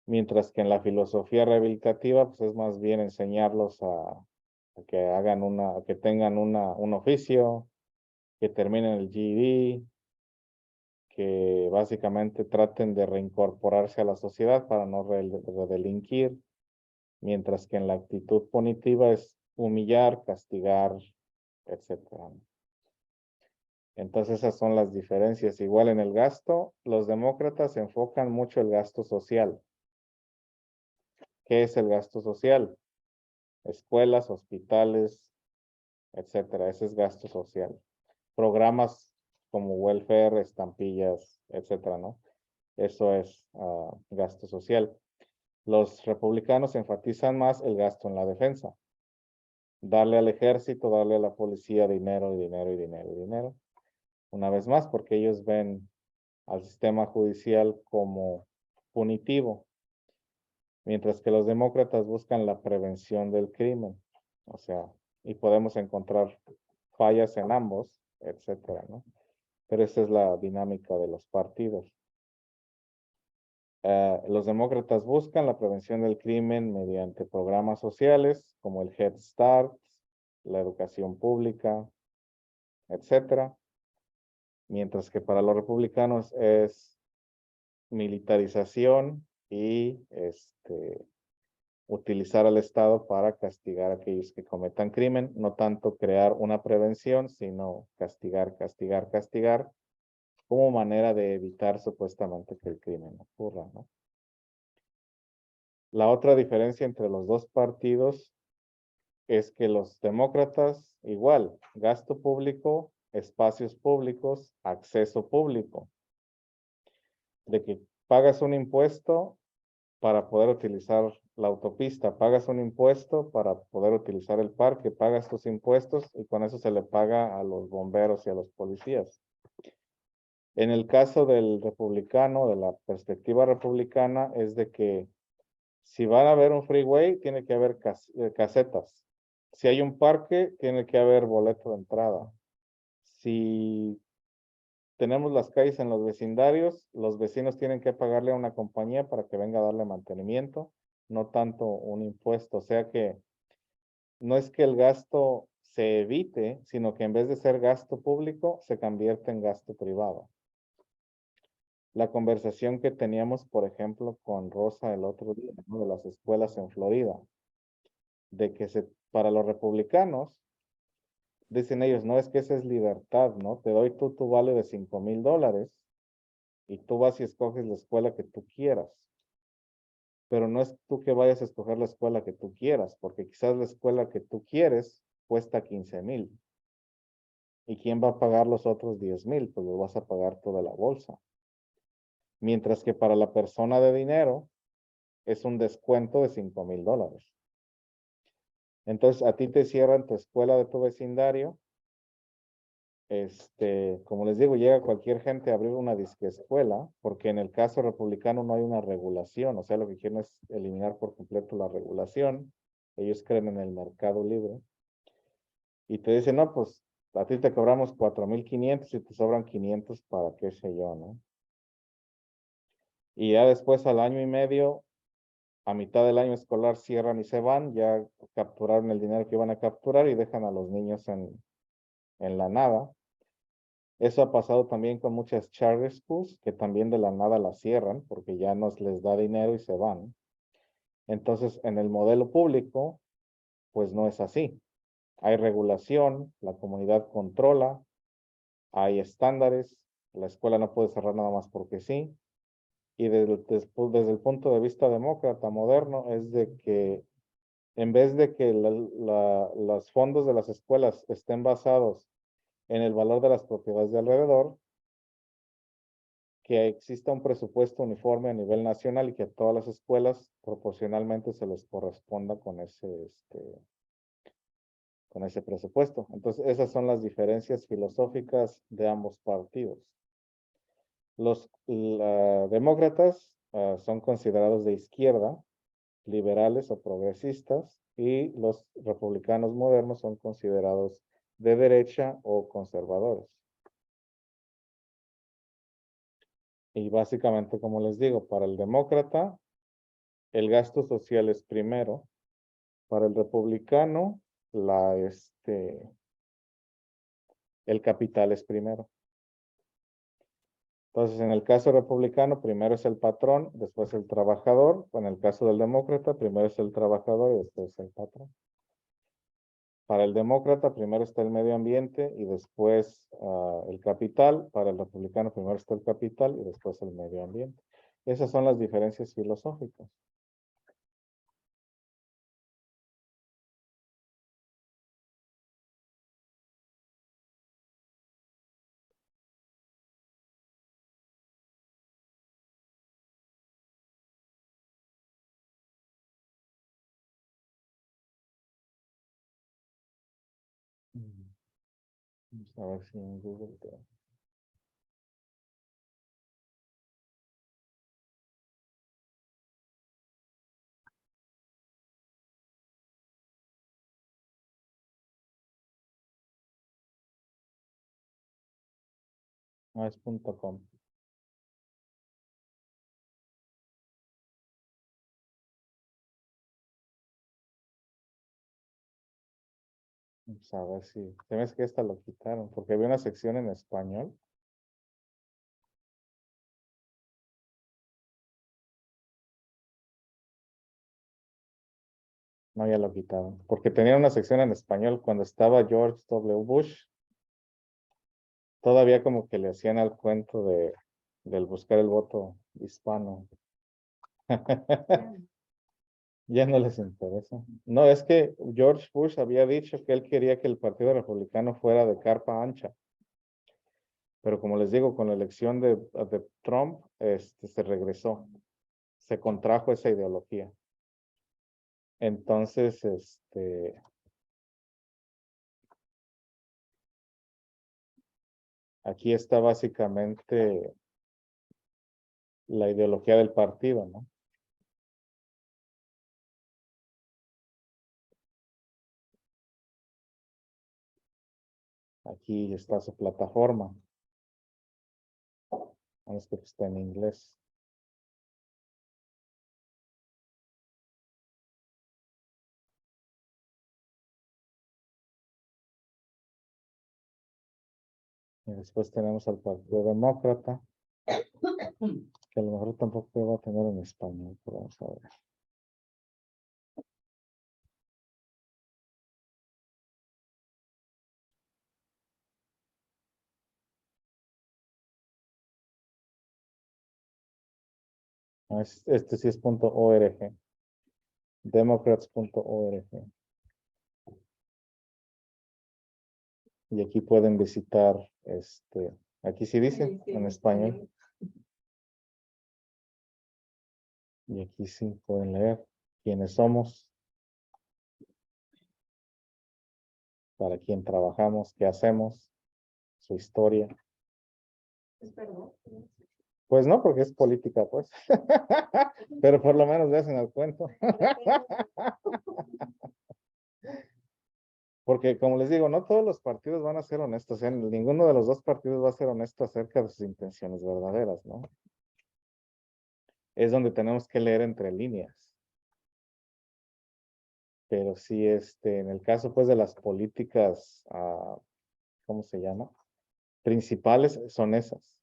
Mientras que en la filosofía rehabilitativa, pues es más bien enseñarlos a que hagan que tengan un oficio, que terminen el GED, que básicamente traten de reincorporarse a la sociedad para no redelinquir, mientras que en la actitud punitiva es humillar, castigar, etcétera. Entonces esas son las diferencias. Igual en el gasto, los demócratas enfocan mucho el gasto social. ¿Qué es el gasto social? Escuelas, hospitales, etcétera. Ese es gasto social. Programas como welfare, estampillas, etcétera, ¿no? Eso es gasto social. Los republicanos enfatizan más el gasto en la defensa. Darle al ejército, darle a la policía dinero y dinero y dinero y dinero. Una vez más, porque ellos ven al sistema judicial como punitivo, mientras que los demócratas buscan la prevención del crimen. O sea, y podemos encontrar fallas en ambos, etcétera, ¿no? Pero esa es la dinámica de los partidos. Los demócratas buscan la prevención del crimen mediante programas sociales como el Head Start, la educación pública, etcétera. Mientras que para los republicanos es militarización y utilizar al Estado para castigar a aquellos que cometan crimen, no tanto crear una prevención, sino castigar, castigar, castigar, como manera de evitar supuestamente que el crimen ocurra, ¿no? La otra diferencia entre los dos partidos es que los demócratas, igual, gasto público, espacios públicos, acceso público, de que pagas un impuesto para poder utilizar la autopista, pagas un impuesto para poder utilizar el parque, pagas tus impuestos y con eso se le paga a los bomberos y a los policías. En el caso del republicano, de la perspectiva republicana, es de que si van a haber un freeway, tiene que haber casetas. Si hay un parque, tiene que haber boleto de entrada. Si tenemos las calles en los vecindarios, los vecinos tienen que pagarle a una compañía para que venga a darle mantenimiento, no tanto un impuesto. O sea que no es que el gasto se evite, sino que en vez de ser gasto público, se convierte en gasto privado. La conversación que teníamos, por ejemplo, con Rosa el otro día, ¿no? De las escuelas en Florida, de que para los republicanos, dicen ellos, no es que esa es libertad, ¿no? Te doy tu vale de $5,000 y tú vas y escoges la escuela que tú quieras. Pero no es tú que vayas a escoger la escuela que tú quieras, porque quizás la escuela que tú quieres cuesta 15,000. ¿Y quién va a pagar los otros 10,000? Pues lo vas a pagar toda la bolsa. Mientras que para la persona de dinero es un descuento de $5,000. Entonces a ti te cierran tu escuela de tu vecindario. Como les digo, llega cualquier gente a abrir una disque escuela, porque en el caso republicano no hay una regulación, o sea, lo que quieren es eliminar por completo la regulación. Ellos creen en el mercado libre. Y te dicen, no, pues a ti te cobramos 4,500 y te sobran 500 para qué sé yo, ¿no? Y ya después al año y medio, a mitad del año escolar cierran y se van, ya capturaron el dinero que iban a capturar y dejan a los niños en la nada. Eso ha pasado también con muchas charter schools que también de la nada las cierran porque ya no les da dinero y se van. Entonces, en el modelo público, pues no es así. Hay regulación, la comunidad controla, hay estándares, la escuela no puede cerrar nada más porque sí. y desde el punto de vista demócrata moderno es de que en vez de que los fondos de las escuelas estén basados en el valor de las propiedades de alrededor, que exista un presupuesto uniforme a nivel nacional y que a todas las escuelas proporcionalmente se les corresponda con ese presupuesto. Entonces, esas son las diferencias filosóficas de ambos partidos. Los demócratas son considerados de izquierda, liberales o progresistas, y los republicanos modernos son considerados de derecha o conservadores. Y básicamente, como les digo, para el demócrata, el gasto social es primero. Para el republicano, el capital es primero. Entonces, en el caso republicano, primero es el patrón, después el trabajador. En el caso del demócrata, primero es el trabajador y después el patrón. Para el demócrata, primero está el medio ambiente y después el capital. Para el republicano, primero está el capital y después el medio ambiente. Esas son las diferencias filosóficas. Vamos a ver si en Google no es .com. Vamos a ver si. Se me hace que esta lo quitaron, porque había una sección en español. No, ya lo quitaron. Porque tenía una sección en español cuando estaba George W. Bush. Todavía como que le hacían al cuento del buscar el voto hispano. Ya no les interesa. No, es que George Bush había dicho que él quería que el Partido Republicano fuera de carpa ancha. Pero como les digo, con la elección de Trump, se regresó. Se contrajo esa ideología. Entonces, aquí está básicamente la ideología del partido, ¿no? Aquí está su plataforma. Es que está en inglés. Y después tenemos al Partido Demócrata, que a lo mejor tampoco va a tener en español, pero vamos a ver. Este sí es .org. Democrats.org. Y aquí pueden visitar, aquí sí dice, en español. Y aquí sí pueden leer quiénes somos, para quién trabajamos, qué hacemos, su historia. Perdón. Pues no, porque es política, pues. Pero por lo menos le hacen el cuento. Porque como les digo, no todos los partidos van a ser honestos. Ninguno de los dos partidos va a ser honesto acerca de sus intenciones verdaderas, ¿no? Es donde tenemos que leer entre líneas. Pero sí, en el caso, pues, de las políticas, ¿cómo se llama? Principales son esas.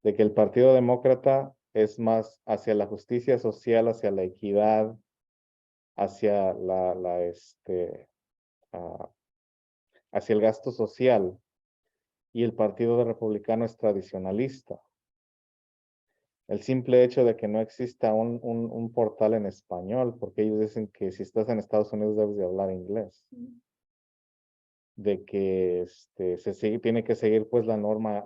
De que el Partido Demócrata es más hacia la justicia social, hacia la equidad, hacia hacia el gasto social, y el Partido Republicano es tradicionalista. El simple hecho de que no exista un portal en español, porque ellos dicen que si estás en Estados Unidos debes de hablar inglés. De que tiene que seguir pues la norma,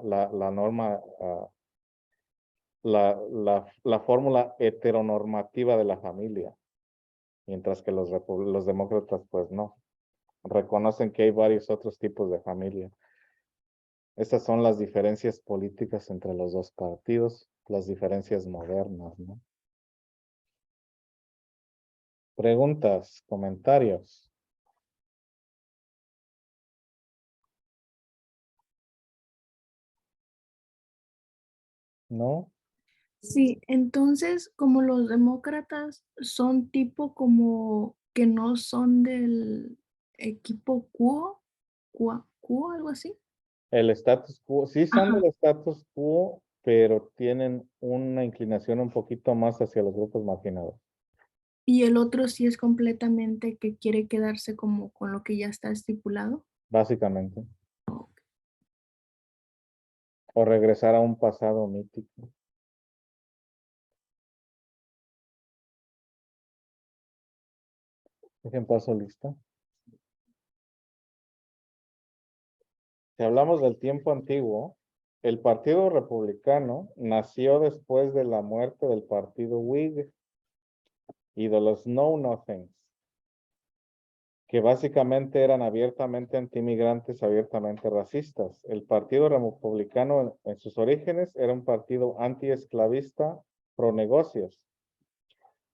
la fórmula heteronormativa de la familia, mientras que los demócratas pues no. Reconocen que hay varios otros tipos de familia. Estas son las diferencias políticas entre los dos partidos, las diferencias modernas, ¿no? Preguntas, comentarios. ¿No? Sí, entonces como los demócratas son tipo como que no son del equipo Cuo, algo así. El status quo, sí son Ajá. del status quo, pero tienen una inclinación un poquito más hacia los grupos marginados. Y el otro sí es completamente que quiere quedarse como con lo que ya está estipulado. Básicamente. O regresar a un pasado mítico. Dejen paso lista. Si hablamos del tiempo antiguo, el Partido Republicano nació después de la muerte del Partido Whig y de los Know Nothings, que básicamente eran abiertamente antimigrantes, abiertamente racistas. El Partido Republicano en sus orígenes era un partido antiesclavista, pro negocios.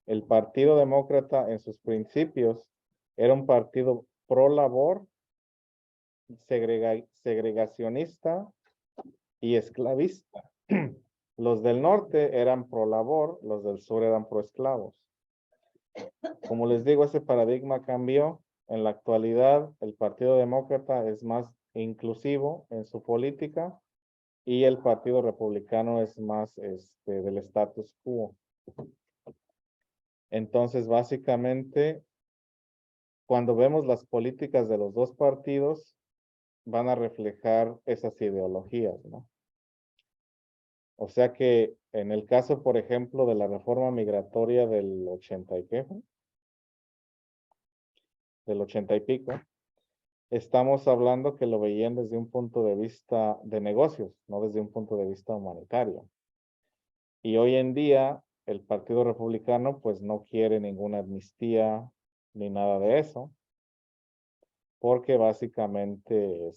El Partido Demócrata en sus principios era un partido pro labor, segregacionista y esclavista. Los del norte eran pro labor, los del sur eran pro esclavos. Como les digo, ese paradigma cambió. En la actualidad, el Partido Demócrata es más inclusivo en su política y el Partido Republicano es más del status quo. Entonces, básicamente, cuando vemos las políticas de los dos partidos, van a reflejar esas ideologías, ¿no? O sea que en el caso, por ejemplo, de la reforma migratoria del 80 y qué, del 80 y pico, estamos hablando que lo veían desde un punto de vista de negocios, no desde un punto de vista humanitario. Y hoy en día el Partido Republicano pues no quiere ninguna amnistía ni nada de eso, porque básicamente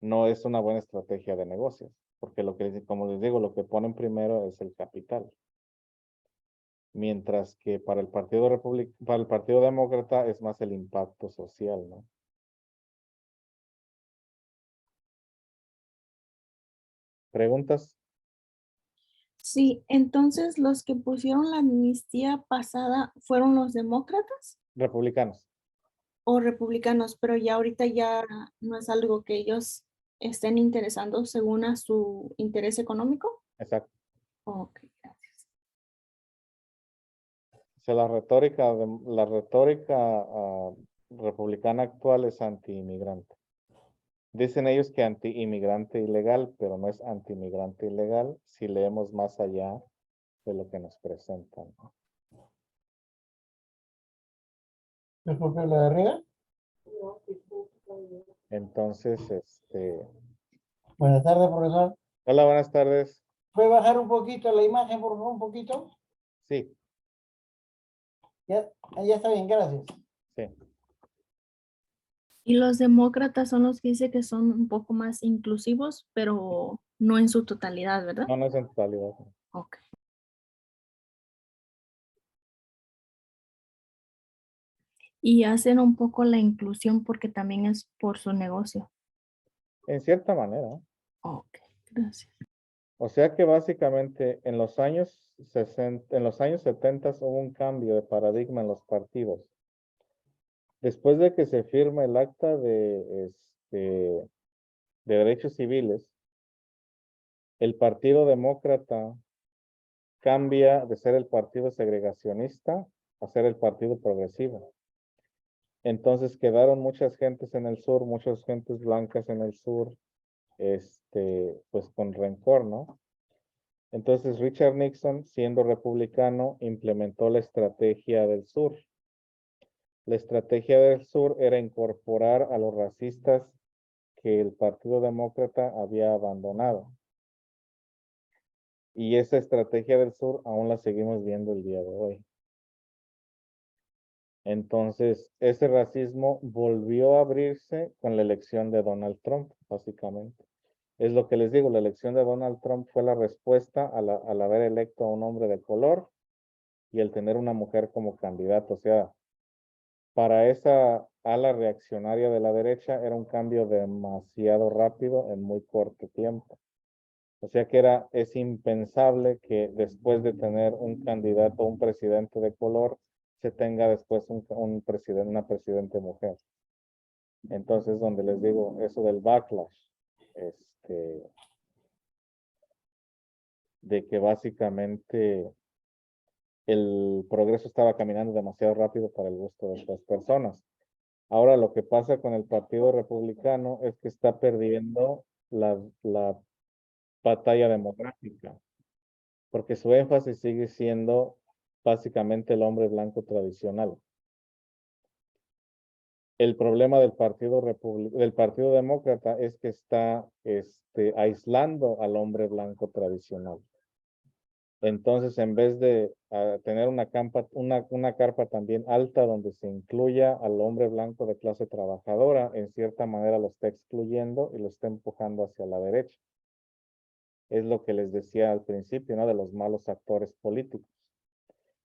no es una buena estrategia de negocios, porque como les digo, lo que ponen primero es el capital. Mientras que para el Partido Demócrata es más el impacto social, ¿no? ¿Preguntas? Sí, entonces los que pusieron la amnistía pasada fueron los demócratas Republicanos. o republicanos, pero ya ahorita ya no es algo que ellos estén interesando según a su interés económico. Exacto. Ok, gracias. O sea, la retórica republicana actual es anti-inmigrante. Dicen ellos que anti-inmigrante ilegal, pero no es anti-inmigrante ilegal si leemos más allá de lo que nos presentan, ¿no? Disculpe, ¿la de arriba? Entonces, Buenas tardes, profesor. hola, buenas tardes. ¿Puede bajar un poquito la imagen, por favor, un poquito? Sí, Ya, ya está bien, gracias. sí. Y los demócratas son los que dice que son un poco más inclusivos, pero no en su totalidad, ¿verdad? No, no es en totalidad. Ok. Y hacen un poco la inclusión porque también es por su negocio. En cierta manera. Ok, gracias. O sea que básicamente en los años 60, en los años 70 hubo un cambio de paradigma en los partidos. Después de que se firma el acta de derechos civiles, el Partido Demócrata cambia de ser el partido segregacionista a ser el partido progresivo. Entonces quedaron muchas gentes en el sur, muchas gentes blancas en el sur, pues con rencor, ¿no? Entonces Richard Nixon, siendo republicano, implementó la estrategia del sur. La estrategia del sur era incorporar a los racistas que el Partido Demócrata había abandonado. Y esa estrategia del sur aún la seguimos viendo el día de hoy. Entonces, ese racismo volvió a abrirse con la elección de Donald Trump, básicamente. Es lo que les digo, la elección de Donald Trump fue la respuesta al haber electo a un hombre de color y el tener una mujer como candidato. O sea, para esa ala reaccionaria de la derecha era un cambio demasiado rápido en muy corto tiempo. O sea que es impensable que después de tener un candidato, un presidente de color, se tenga después una presidente mujer. Entonces, donde les digo, eso del backlash, de que básicamente el progreso estaba caminando demasiado rápido para el gusto de estas personas. Ahora lo que pasa con el Partido Republicano es que está perdiendo la batalla demográfica, porque su énfasis sigue siendo básicamente el hombre blanco tradicional. El problema del Partido Demócrata es que está aislando al hombre blanco tradicional. Entonces, en vez de tener una carpa también alta donde se incluya al hombre blanco de clase trabajadora, en cierta manera lo está excluyendo y lo está empujando hacia la derecha. Es lo que les decía al principio, ¿no? De los malos actores políticos.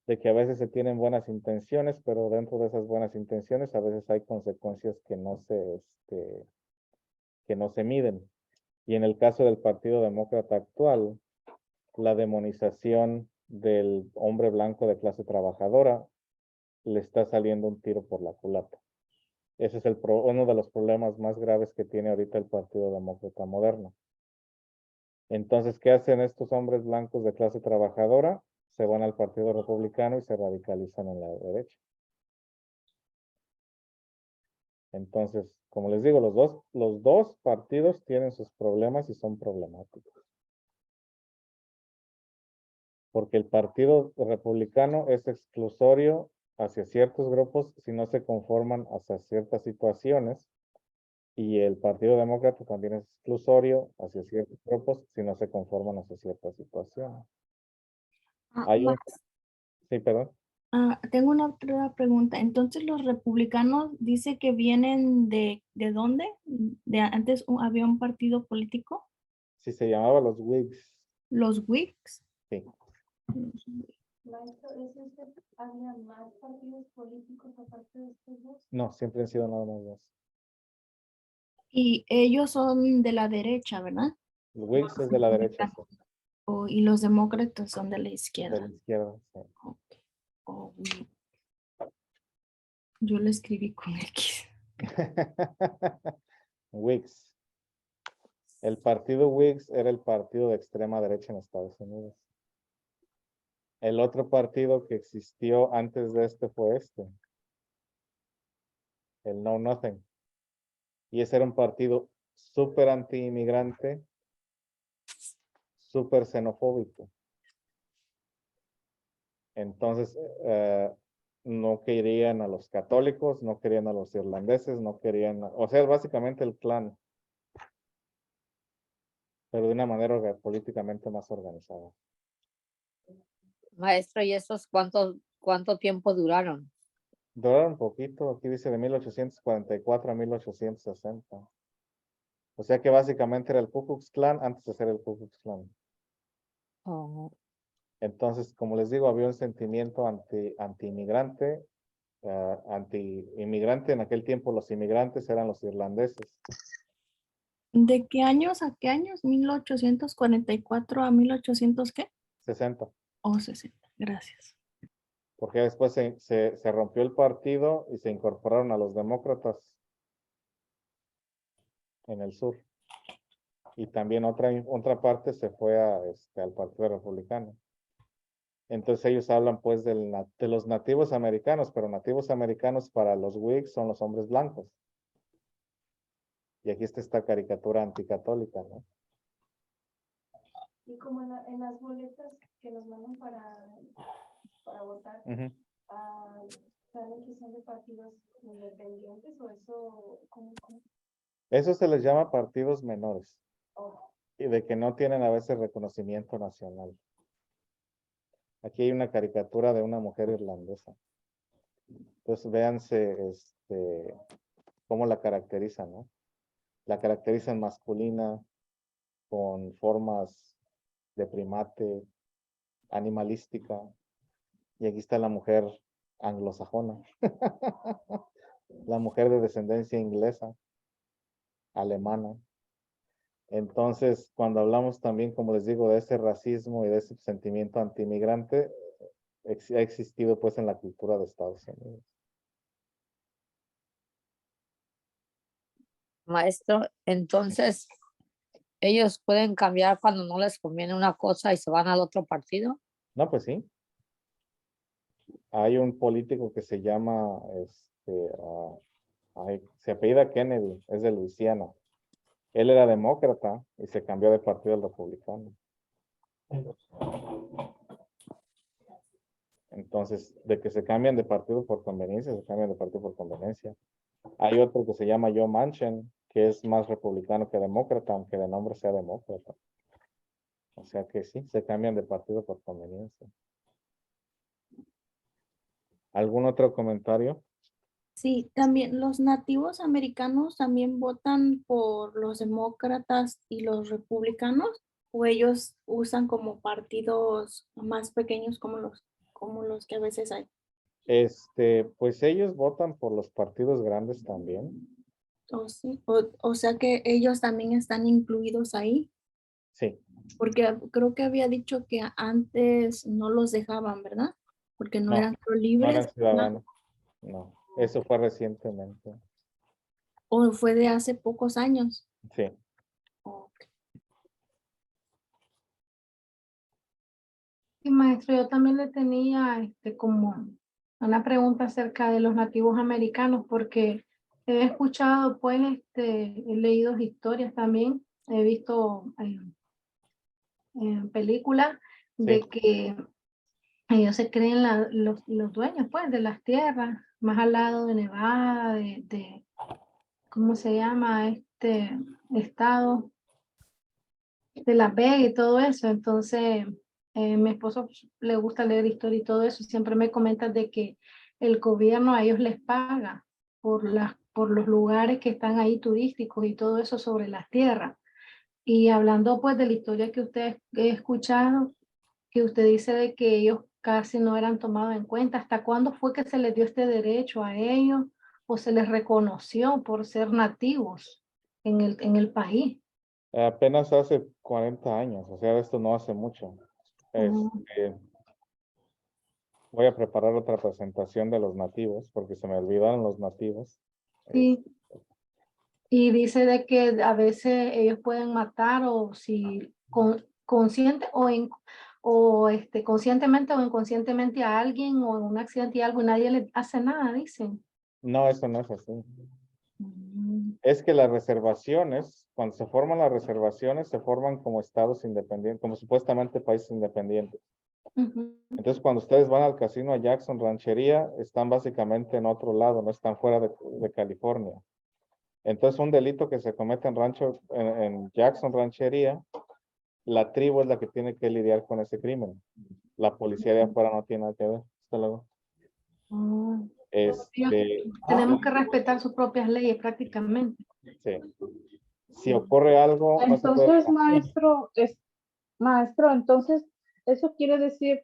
De que a veces se tienen buenas intenciones, pero dentro de esas buenas intenciones a veces hay consecuencias que no se miden. Y en el caso del Partido Demócrata actual, la demonización del hombre blanco de clase trabajadora le está saliendo un tiro por la culata. Ese es uno de los problemas más graves que tiene ahorita el Partido Demócrata moderno. Entonces, ¿qué hacen estos hombres blancos de clase trabajadora? Se van al Partido Republicano y se radicalizan en la derecha. Entonces, como les digo, los dos partidos tienen sus problemas y son problemáticos. Porque el Partido Republicano es exclusorio hacia ciertos grupos si no se conforman hacia ciertas situaciones, y el Partido Demócrata también es exclusorio hacia ciertos grupos si no se conforman hacia ciertas situaciones. Sí, perdón. Tengo una otra pregunta. Entonces, los republicanos dice que vienen ¿de dónde? De antes había un partido político, Sí, se llamaba los Whigs. los Whigs. Sí. Maestro, ¿había más partidos políticos aparte de estos dos? No, siempre han sido nada más dos. Y ellos son de la derecha, ¿verdad? Los Whigs es de la derecha, sí. Y los demócratas son de la De izquierda. la izquierda, sí. Ok. Whig. Yo lo escribí con X. Whigs. El partido Whigs era el partido de extrema derecha en Estados Unidos. El otro partido que existió antes de este fue el Know Nothing. Y ese era un partido súper anti-inmigrante, súper xenofóbico. Entonces, no querían a los católicos, no querían a los irlandeses, no querían, o sea, básicamente el clan, pero de una manera políticamente más organizada. Maestro, ¿y esos cuánto tiempo duraron? Duraron un poquito, aquí dice de 1844 a 1860. O sea que básicamente era el Ku Klux Klan antes de ser el Ku Klux Klan. Oh, Entonces, como les digo, había un sentimiento anti-inmigrante. Anti-inmigrante en aquel tiempo los inmigrantes eran los irlandeses. ¿De qué años a qué años? ¿1844 a 1800 qué? 60. O 60. Gracias. Porque después se rompió el partido y se incorporaron a los demócratas en el sur. Y también otra parte se fue al Partido Republicano. Entonces ellos hablan pues de los nativos americanos, pero nativos americanos para los Whigs son los hombres blancos. Y aquí está esta caricatura anticatólica, ¿no? Y como en las boletas que nos mandan para votar, Ujú. ¿saben que son de partidos independientes o eso? ¿Cómo? Eso se les llama partidos menores Oh, y de que no tienen a veces reconocimiento nacional. Aquí hay una caricatura de una mujer irlandesa. Entonces véanse cómo la caracterizan, ¿no? La caracterizan masculina, con formas de primate, animalística. Y aquí está la mujer anglosajona. La mujer de descendencia inglesa, alemana. Entonces, cuando hablamos también, como les digo, de ese racismo y de ese sentimiento antimigrante, ha existido pues en la cultura de Estados Unidos. Maestro, entonces, ¿ellos pueden cambiar cuando no les conviene una cosa y se van al otro partido? No, pues sí. Hay un político que se llama, se apellida Kennedy, es de Luisiana. Él era demócrata y se cambió de partido al republicano. Entonces, de que se cambian de partido por conveniencia, se cambian de partido por conveniencia. Hay otro que se llama Joe Manchin, que es más republicano que demócrata, aunque de nombre sea demócrata. O sea que sí, se cambian de partido por conveniencia. ¿Algún otro comentario? Sí, también los nativos americanos también votan por los demócratas y los republicanos, o ellos usan como partidos más pequeños como los que a veces hay. Pues ellos votan por los partidos grandes también. O sí, o sea que ellos también están incluidos ahí, Sí, porque creo que había dicho que antes no los dejaban, ¿verdad? Porque no no, eran no libres, eran ciudadanos. No, eso fue recientemente. o fue de hace pocos años. Sí. Ok. sí, maestro, yo también le tenía como una pregunta acerca de los nativos americanos, porque he escuchado, pues, he leído historias también, he visto en películas Sí, de que ellos se creen los dueños, pues, de las tierras, más al lado de Nevada, ¿cómo se llama? Estado de Las Vegas y todo eso. Entonces, mi esposo le gusta leer historia y todo eso. Siempre me comenta de que el gobierno a ellos les paga por los lugares que están ahí turísticos y todo eso sobre las tierras. Y hablando pues de la historia que usted he escuchado, que usted dice de que ellos casi no eran tomados en cuenta. ¿Hasta cuándo fue que se les dio este derecho a ellos o se les reconoció por ser nativos en el país? apenas hace 40 años, o sea, esto no hace mucho. Ujú. Voy a preparar otra presentación de los nativos, porque se me olvidaron los nativos. Sí, y dice de que a veces ellos pueden matar o si consciente conscientemente o inconscientemente a alguien o en un accidente y algo y nadie le hace nada, dicen. No, eso no es así. Mm, Es que las reservaciones, cuando se forman las reservaciones, se forman como estados independientes, como supuestamente países independientes. ujú. Entonces, cuando ustedes van al casino a Jackson Ranchería, están básicamente en otro lado, no están fuera de California. Entonces, un delito que se comete en Jackson Ranchería, la tribu es la que tiene que lidiar con ese crimen. La policía de afuera no tiene nada que ver. Hasta luego. Ah, ellos Este, tenemos que respetar sus propias leyes prácticamente. sí. Si ocurre algo, no se puede. Entonces, maestro, entonces, eso quiere decir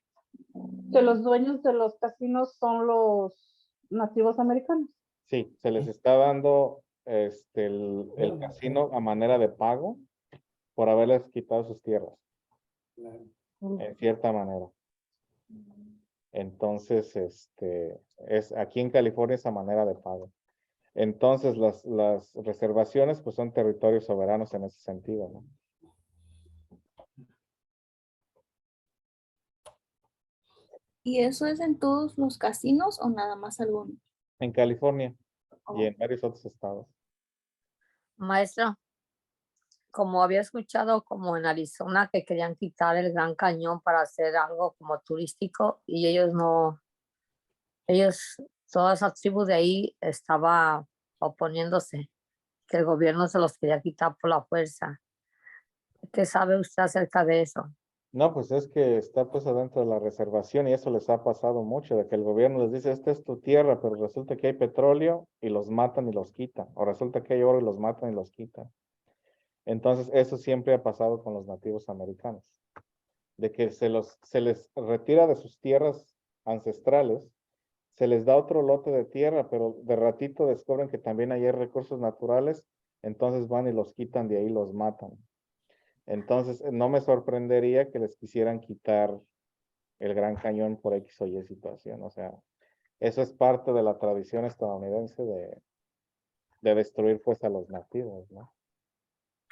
que los dueños de los casinos son los nativos americanos. Sí, se les está dando el casino a manera de pago por haberles quitado sus tierras, en cierta manera. Entonces, es aquí en California esa manera de pago. Entonces, las reservaciones pues son territorios soberanos en ese sentido, ¿no? ¿Y eso es en todos los casinos o nada más algunos? En California y Oh, en varios otros estados. Maestro, como había escuchado como en Arizona que querían quitar el Gran Cañón para hacer algo como turístico y ellos no, toda esa tribu de ahí estaba oponiéndose, que el gobierno se los quería quitar por la fuerza. ¿Qué sabe usted acerca de eso? No, pues es que está pues adentro de la reservación y eso les ha pasado mucho, de que el gobierno les dice, esta es tu tierra, pero resulta que hay petróleo y los matan y los quitan, o resulta que hay oro y los matan y los quitan. Entonces, eso siempre ha pasado con los nativos americanos, de que se les retira de sus tierras ancestrales, se les da otro lote de tierra, pero de ratito descubren que también hay recursos naturales, entonces van y los quitan de ahí, los matan. Entonces, no me sorprendería que les quisieran quitar el Gran Cañón por X o Y situación. O sea, eso es parte de la tradición estadounidense de destruir pues a los nativos, ¿no?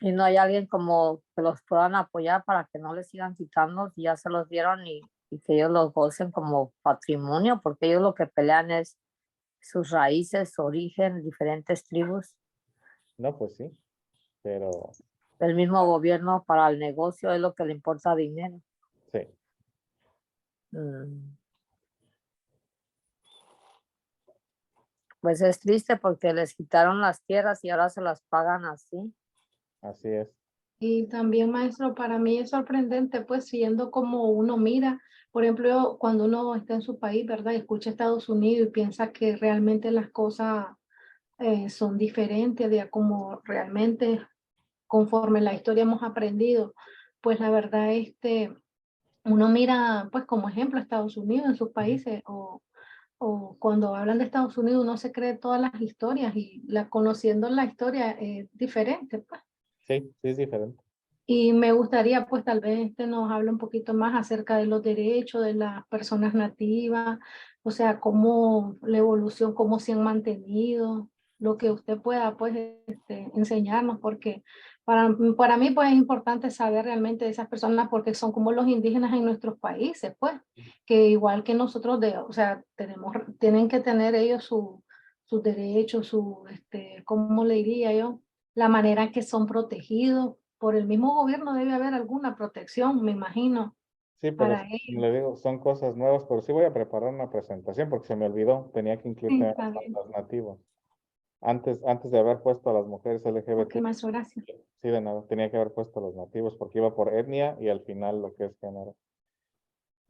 Y no hay alguien como que los puedan apoyar para que no les sigan quitando si ya se los dieron y que ellos los gocen como patrimonio, porque ellos lo que pelean es sus raíces, su origen, diferentes tribus. No, pues sí, pero El mismo gobierno para el negocio es lo que le importa dinero. sí. Pues es triste porque les quitaron las tierras y ahora se las pagan así. Así es. Y también, maestro, para mí es sorprendente, pues, viendo cómo uno mira, por ejemplo, cuando uno está en su país, ¿verdad? Y escucha Estados Unidos y piensa que realmente las cosas son diferentes de a como realmente, conforme la historia hemos aprendido. Pues la verdad, uno mira, pues, como ejemplo Estados Unidos en sus países, o cuando hablan de Estados Unidos, uno se cree todas las historias y conociendo la historia es diferente, pues. Sí, sí es diferente. Y me gustaría, pues, tal vez nos hable un poquito más acerca de los derechos de las personas nativas, o sea, cómo la evolución, cómo se han mantenido, lo que usted pueda, pues, enseñarnos, porque para mí, pues, es importante saber realmente de esas personas, porque son como los indígenas en nuestros países, pues, que igual que nosotros, o sea, tienen que tener ellos sus derechos, ¿cómo le diría yo? La manera en que son protegidos por el mismo gobierno. Debe haber alguna protección, me imagino, Sí, pero para como ellos. le digo, son cosas nuevas, pero sí voy a preparar una presentación porque se me olvidó, tenía que incluir Sí, también está a bien. los nativos. Antes de haber puesto a las mujeres Ok, LGBT, maestro, gracias. sí, de nada, tenía que haber puesto a los nativos porque iba por etnia y al final lo que es género.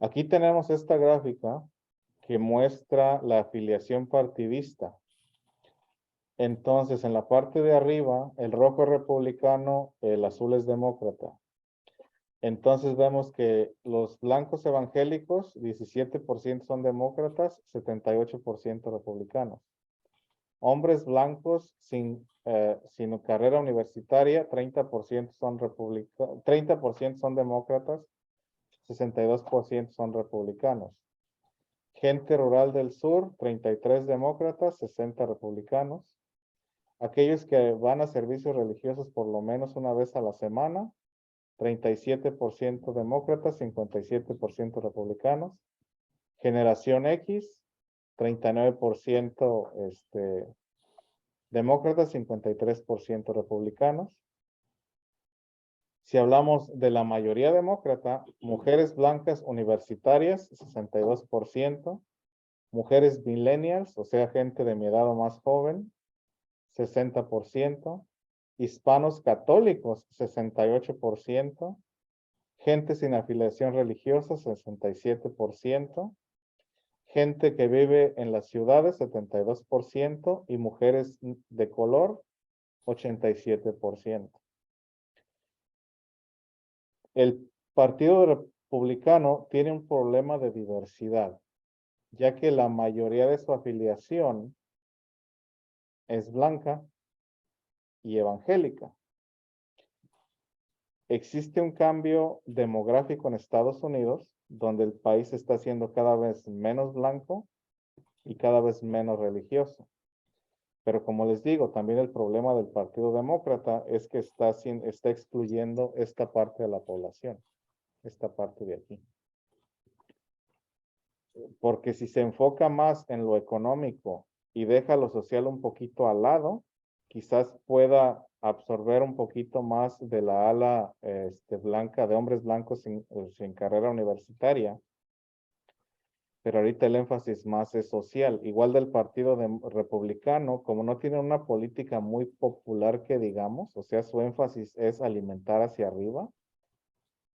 Aquí tenemos esta gráfica que muestra la afiliación partidista. Entonces, en la parte de arriba, el rojo es republicano, el azul es demócrata. Entonces vemos que los blancos evangélicos, 17% son demócratas, 78% republicanos. Hombres blancos sin carrera universitaria, 30% son 30% son demócratas, 62% son republicanos. Gente rural del sur, 33 demócratas, 60 republicanos. Aquellos que van a servicios religiosos por lo menos una vez a la semana, 37% demócratas, 57% republicanos. Generación X, 39% demócratas, 53% republicanos. Si hablamos de la mayoría demócrata, mujeres blancas universitarias, 62%. Mujeres millennials, o sea, gente de mi edad o más joven, 60%. Hispanos católicos, 68%. Gente sin afiliación religiosa, 67%. Gente que vive en las ciudades, 72%. Y mujeres de color, 87%. El Partido Republicano tiene un problema de diversidad, ya que la mayoría de su afiliación es blanca y evangélica. Existe un cambio demográfico en Estados Unidos, donde el país está siendo cada vez menos blanco y cada vez menos religioso. Pero como les digo, también el problema del Partido Demócrata es que está excluyendo esta parte de la población, esta parte de aquí. Porque si se enfoca más en lo económico y deja lo social un poquito al lado, quizás pueda absorber un poquito más de la ala blanca, de hombres blancos sin carrera universitaria. Pero ahorita el énfasis más es social. Igual del Partido Republicano, como no tiene una política muy popular que digamos, o sea, su énfasis es alimentar hacia arriba,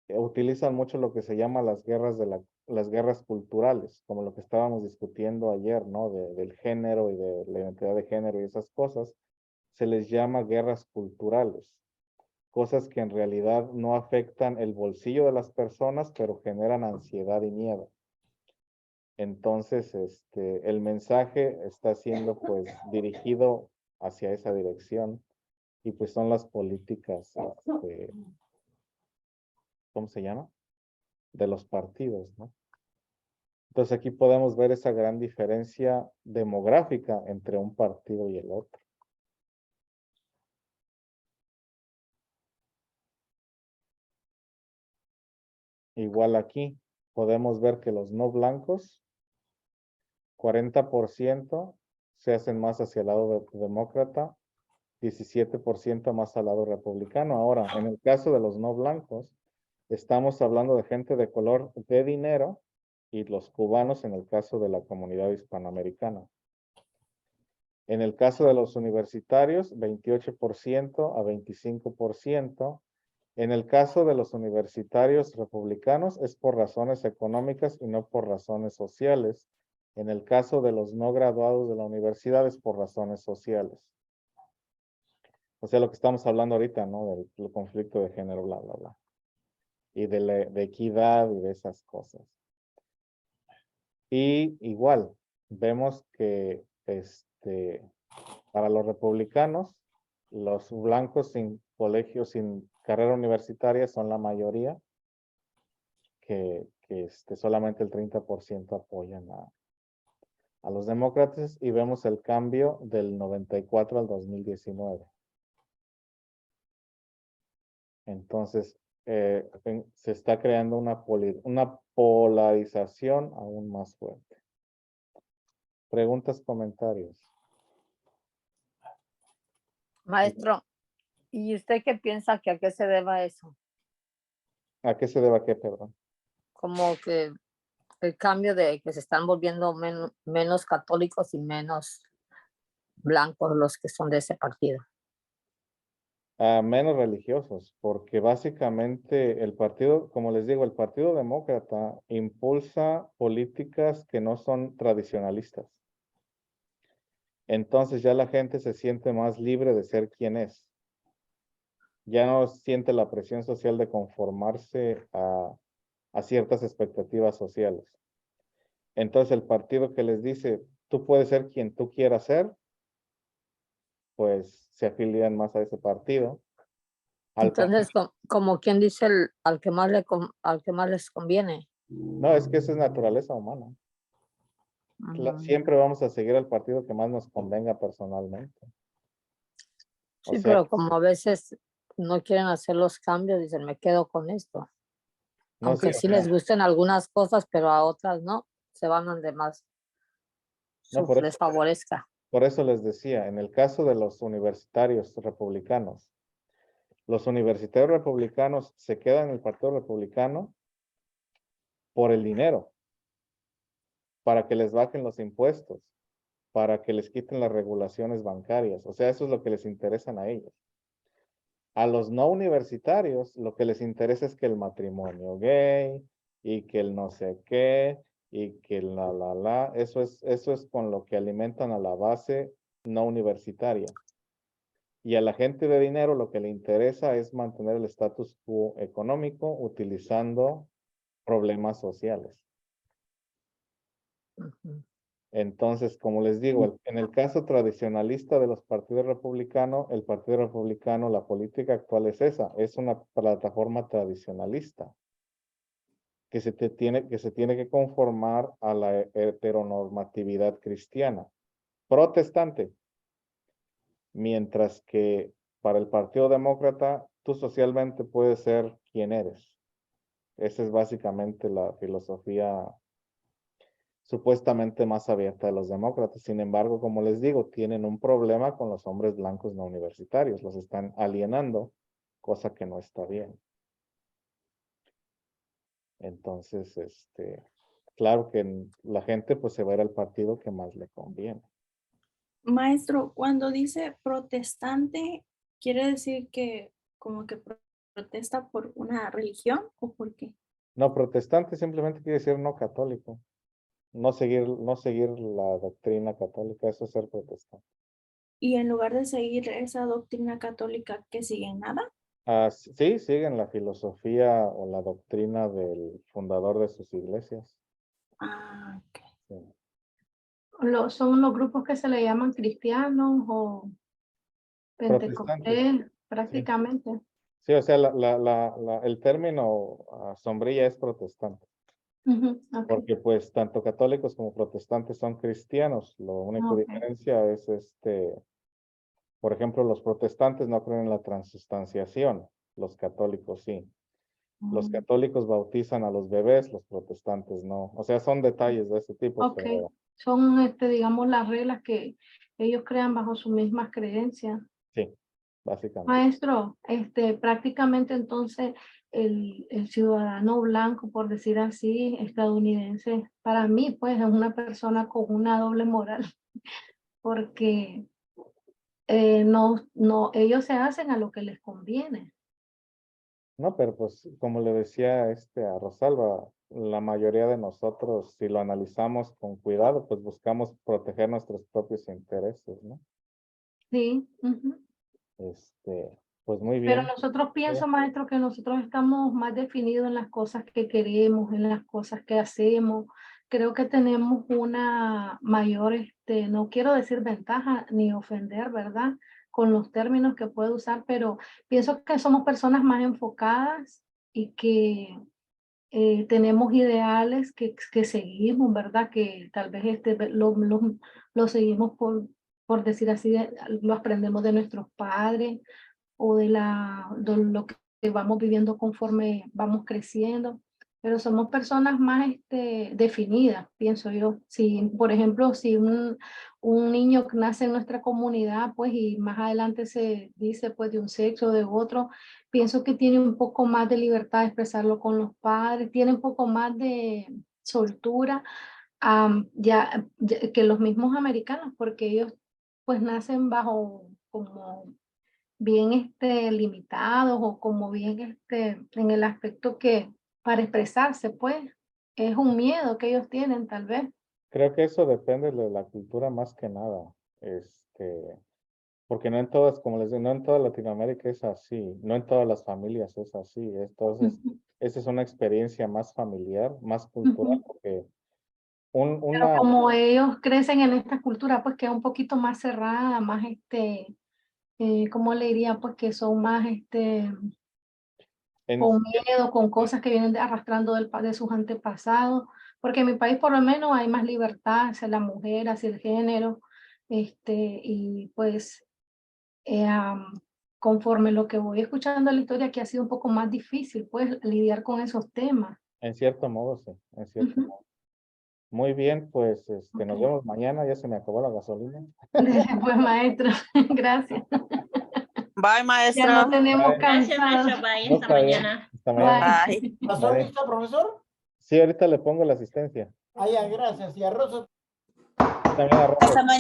utilizan mucho lo que se llama las guerras culturales, como lo que estábamos discutiendo ayer, ¿no? Del género y de la identidad de género y esas cosas. Se les llama guerras culturales, cosas que en realidad no afectan el bolsillo de las personas, pero generan ansiedad y miedo. Entonces, el mensaje está siendo pues dirigido hacia esa dirección y pues son las políticas, ¿cómo se llama? De los partidos, ¿no? Entonces aquí podemos ver esa gran diferencia demográfica entre un partido y el otro. Igual aquí podemos ver que los no blancos, 40% se hacen más hacia el lado demócrata, 17% más al lado republicano. Ahora, en el caso de los no blancos, estamos hablando de gente de color de dinero y los cubanos en el caso de la comunidad hispanoamericana. En el caso de los universitarios, 28% a 25%. En el caso de los universitarios republicanos es por razones económicas y no por razones sociales. En el caso de los no graduados de la universidad es por razones sociales. O sea, lo que estamos hablando ahorita, ¿no? Del conflicto de género, bla, bla, bla. Y de equidad y de esas cosas. Y igual, vemos que para los republicanos, los blancos sin colegio, sin carrera universitaria son la mayoría, que solamente el 30% apoyan a los demócratas y vemos el cambio del 94 al 2019. Entonces, se está creando una polarización aún más fuerte. Preguntas, comentarios. Maestro, ¿y usted qué piensa que a qué se deba eso? ¿A qué se debe qué, perdón? Como que el cambio de que se están volviendo menos católicos y menos blancos los que son de ese partido. Menos religiosos, porque básicamente el partido, como les digo, el Partido Demócrata impulsa políticas que no son tradicionalistas. Entonces ya la gente se siente más libre de ser quien es. Ya no siente la presión social de conformarse a ciertas expectativas sociales. Entonces el partido que les dice, tú puedes ser quien tú quieras ser, pues se afilian más a ese partido. Entonces, como quien dice, al que más les conviene. No, es que eso es naturaleza humana. Siempre vamos a seguir al partido que más nos convenga personalmente. Sí, pero como a veces no quieren hacer los cambios, dicen, me quedo con esto. No, aunque sí les gusten algunas cosas, pero a otras no, se van donde más les favorezca. Por eso les decía, en el caso de los universitarios republicanos, los universitarios republicanos se quedan en el Partido Republicano por el dinero, para que les bajen los impuestos, para que les quiten las regulaciones bancarias. O sea, eso es lo que les interesa a ellos. A los no universitarios, lo que les interesa es que el matrimonio gay y que el no sé qué y que eso es con lo que alimentan a la base no universitaria. Y a la gente de dinero lo que le interesa es mantener el status quo económico utilizando problemas sociales. Entonces, como les digo, en el caso tradicionalista de los partidos republicanos, el Partido Republicano, la política actual es esa, es una plataforma tradicionalista que se tiene que conformar a la heteronormatividad cristiana, protestante. Mientras que para el Partido Demócrata, tú socialmente puedes ser quien eres. Esa es básicamente la filosofía supuestamente más abierta de los demócratas. Sin embargo, como les digo, tienen un problema con los hombres blancos no universitarios. Los están alienando, cosa que no está bien. Entonces, claro que la gente pues se va a ir al partido que más le conviene. Maestro, cuando dice protestante, ¿quiere decir que como que protesta por una religión o por qué? No, protestante simplemente quiere decir no católico. No seguir la doctrina católica, eso es ser protestante. Y en lugar de seguir esa doctrina católica, ¿que siguen nada? Sí, siguen la filosofía o la doctrina del fundador de sus iglesias. Ah, ok. Sí. Son los grupos que se le llaman cristianos o Protestantes. pentecostés, prácticamente. Sí, o sea, el término sombrilla es protestante, Ujú, ok, porque pues tanto católicos como protestantes son cristianos. La única ok. diferencia es por ejemplo, los protestantes no creen en la transustanciación, los católicos sí. Los Mm, católicos bautizan a los bebés, los protestantes no. O sea, son detalles de ese tipo, ok, pero son, digamos, las reglas que ellos crean bajo sus mismas creencias. sí, básicamente. Maestro, prácticamente entonces el ciudadano blanco, por decir así, estadounidense, para mí, pues, es una persona con una doble moral, porque ellos se hacen a lo que les conviene. No, pero pues como le decía a Rosalba, la mayoría de nosotros, si lo analizamos con cuidado, pues buscamos proteger nuestros propios intereses, ¿no? Sí, ujú. Pues muy Pero bien. nosotros pienso, maestro, que nosotros estamos más definidos en las cosas que queremos, en las cosas que hacemos. Creo que tenemos una mayor, no quiero decir ventaja ni ofender, ¿verdad? Con los términos que puedo usar, pero pienso que somos personas más enfocadas y que tenemos ideales que seguimos, ¿verdad? Que tal vez lo seguimos por decir así, lo aprendemos de nuestros padres o de lo que vamos viviendo conforme vamos creciendo, pero somos personas más definidas, pienso yo. Si, por ejemplo, si un niño que nace en nuestra comunidad, pues, y más adelante se dice, pues, de un sexo o de otro, pienso que tiene un poco más de libertad de expresarlo con los padres, tiene un poco más de soltura, que los mismos americanos, porque ellos, pues, nacen bajo como bien limitados o como bien en el aspecto que para expresarse, pues, es un miedo que ellos tienen tal vez. Creo que eso depende de la cultura más que nada. Porque no en todas, como les digo, no en toda Latinoamérica es así, no en todas las familias es así. Entonces, Ujú, esa es una experiencia más familiar, más cultural, ujú. porque Pero una, como ellos crecen en esta cultura, pues que es un poquito más cerrada, más ¿cómo le diría? Pues que son más en, con miedo, con cosas que vienen arrastrando de sus antepasados, porque en mi país por lo menos hay más libertad hacia la mujer, hacia el género, y pues conforme lo que voy escuchando la historia, que ha sido un poco más difícil, pues, lidiar con esos temas. en cierto modo, sí, en cierto Ujú, modo. Muy bien, pues nos ok. vemos mañana, ya se me acabó la gasolina. Pues, maestro, gracias. Bye, Ya no maestro. tenemos Bye. Gracias, cansado. maestra. Bye, No hasta está bien, mañana. hasta mañana. Bye. Bye. ¿Pasó Bye. lista, profesor? Sí, ahorita le pongo la asistencia. Ah, ya, gracias. Y a Rosa Y también a Rosa. Hasta mañana.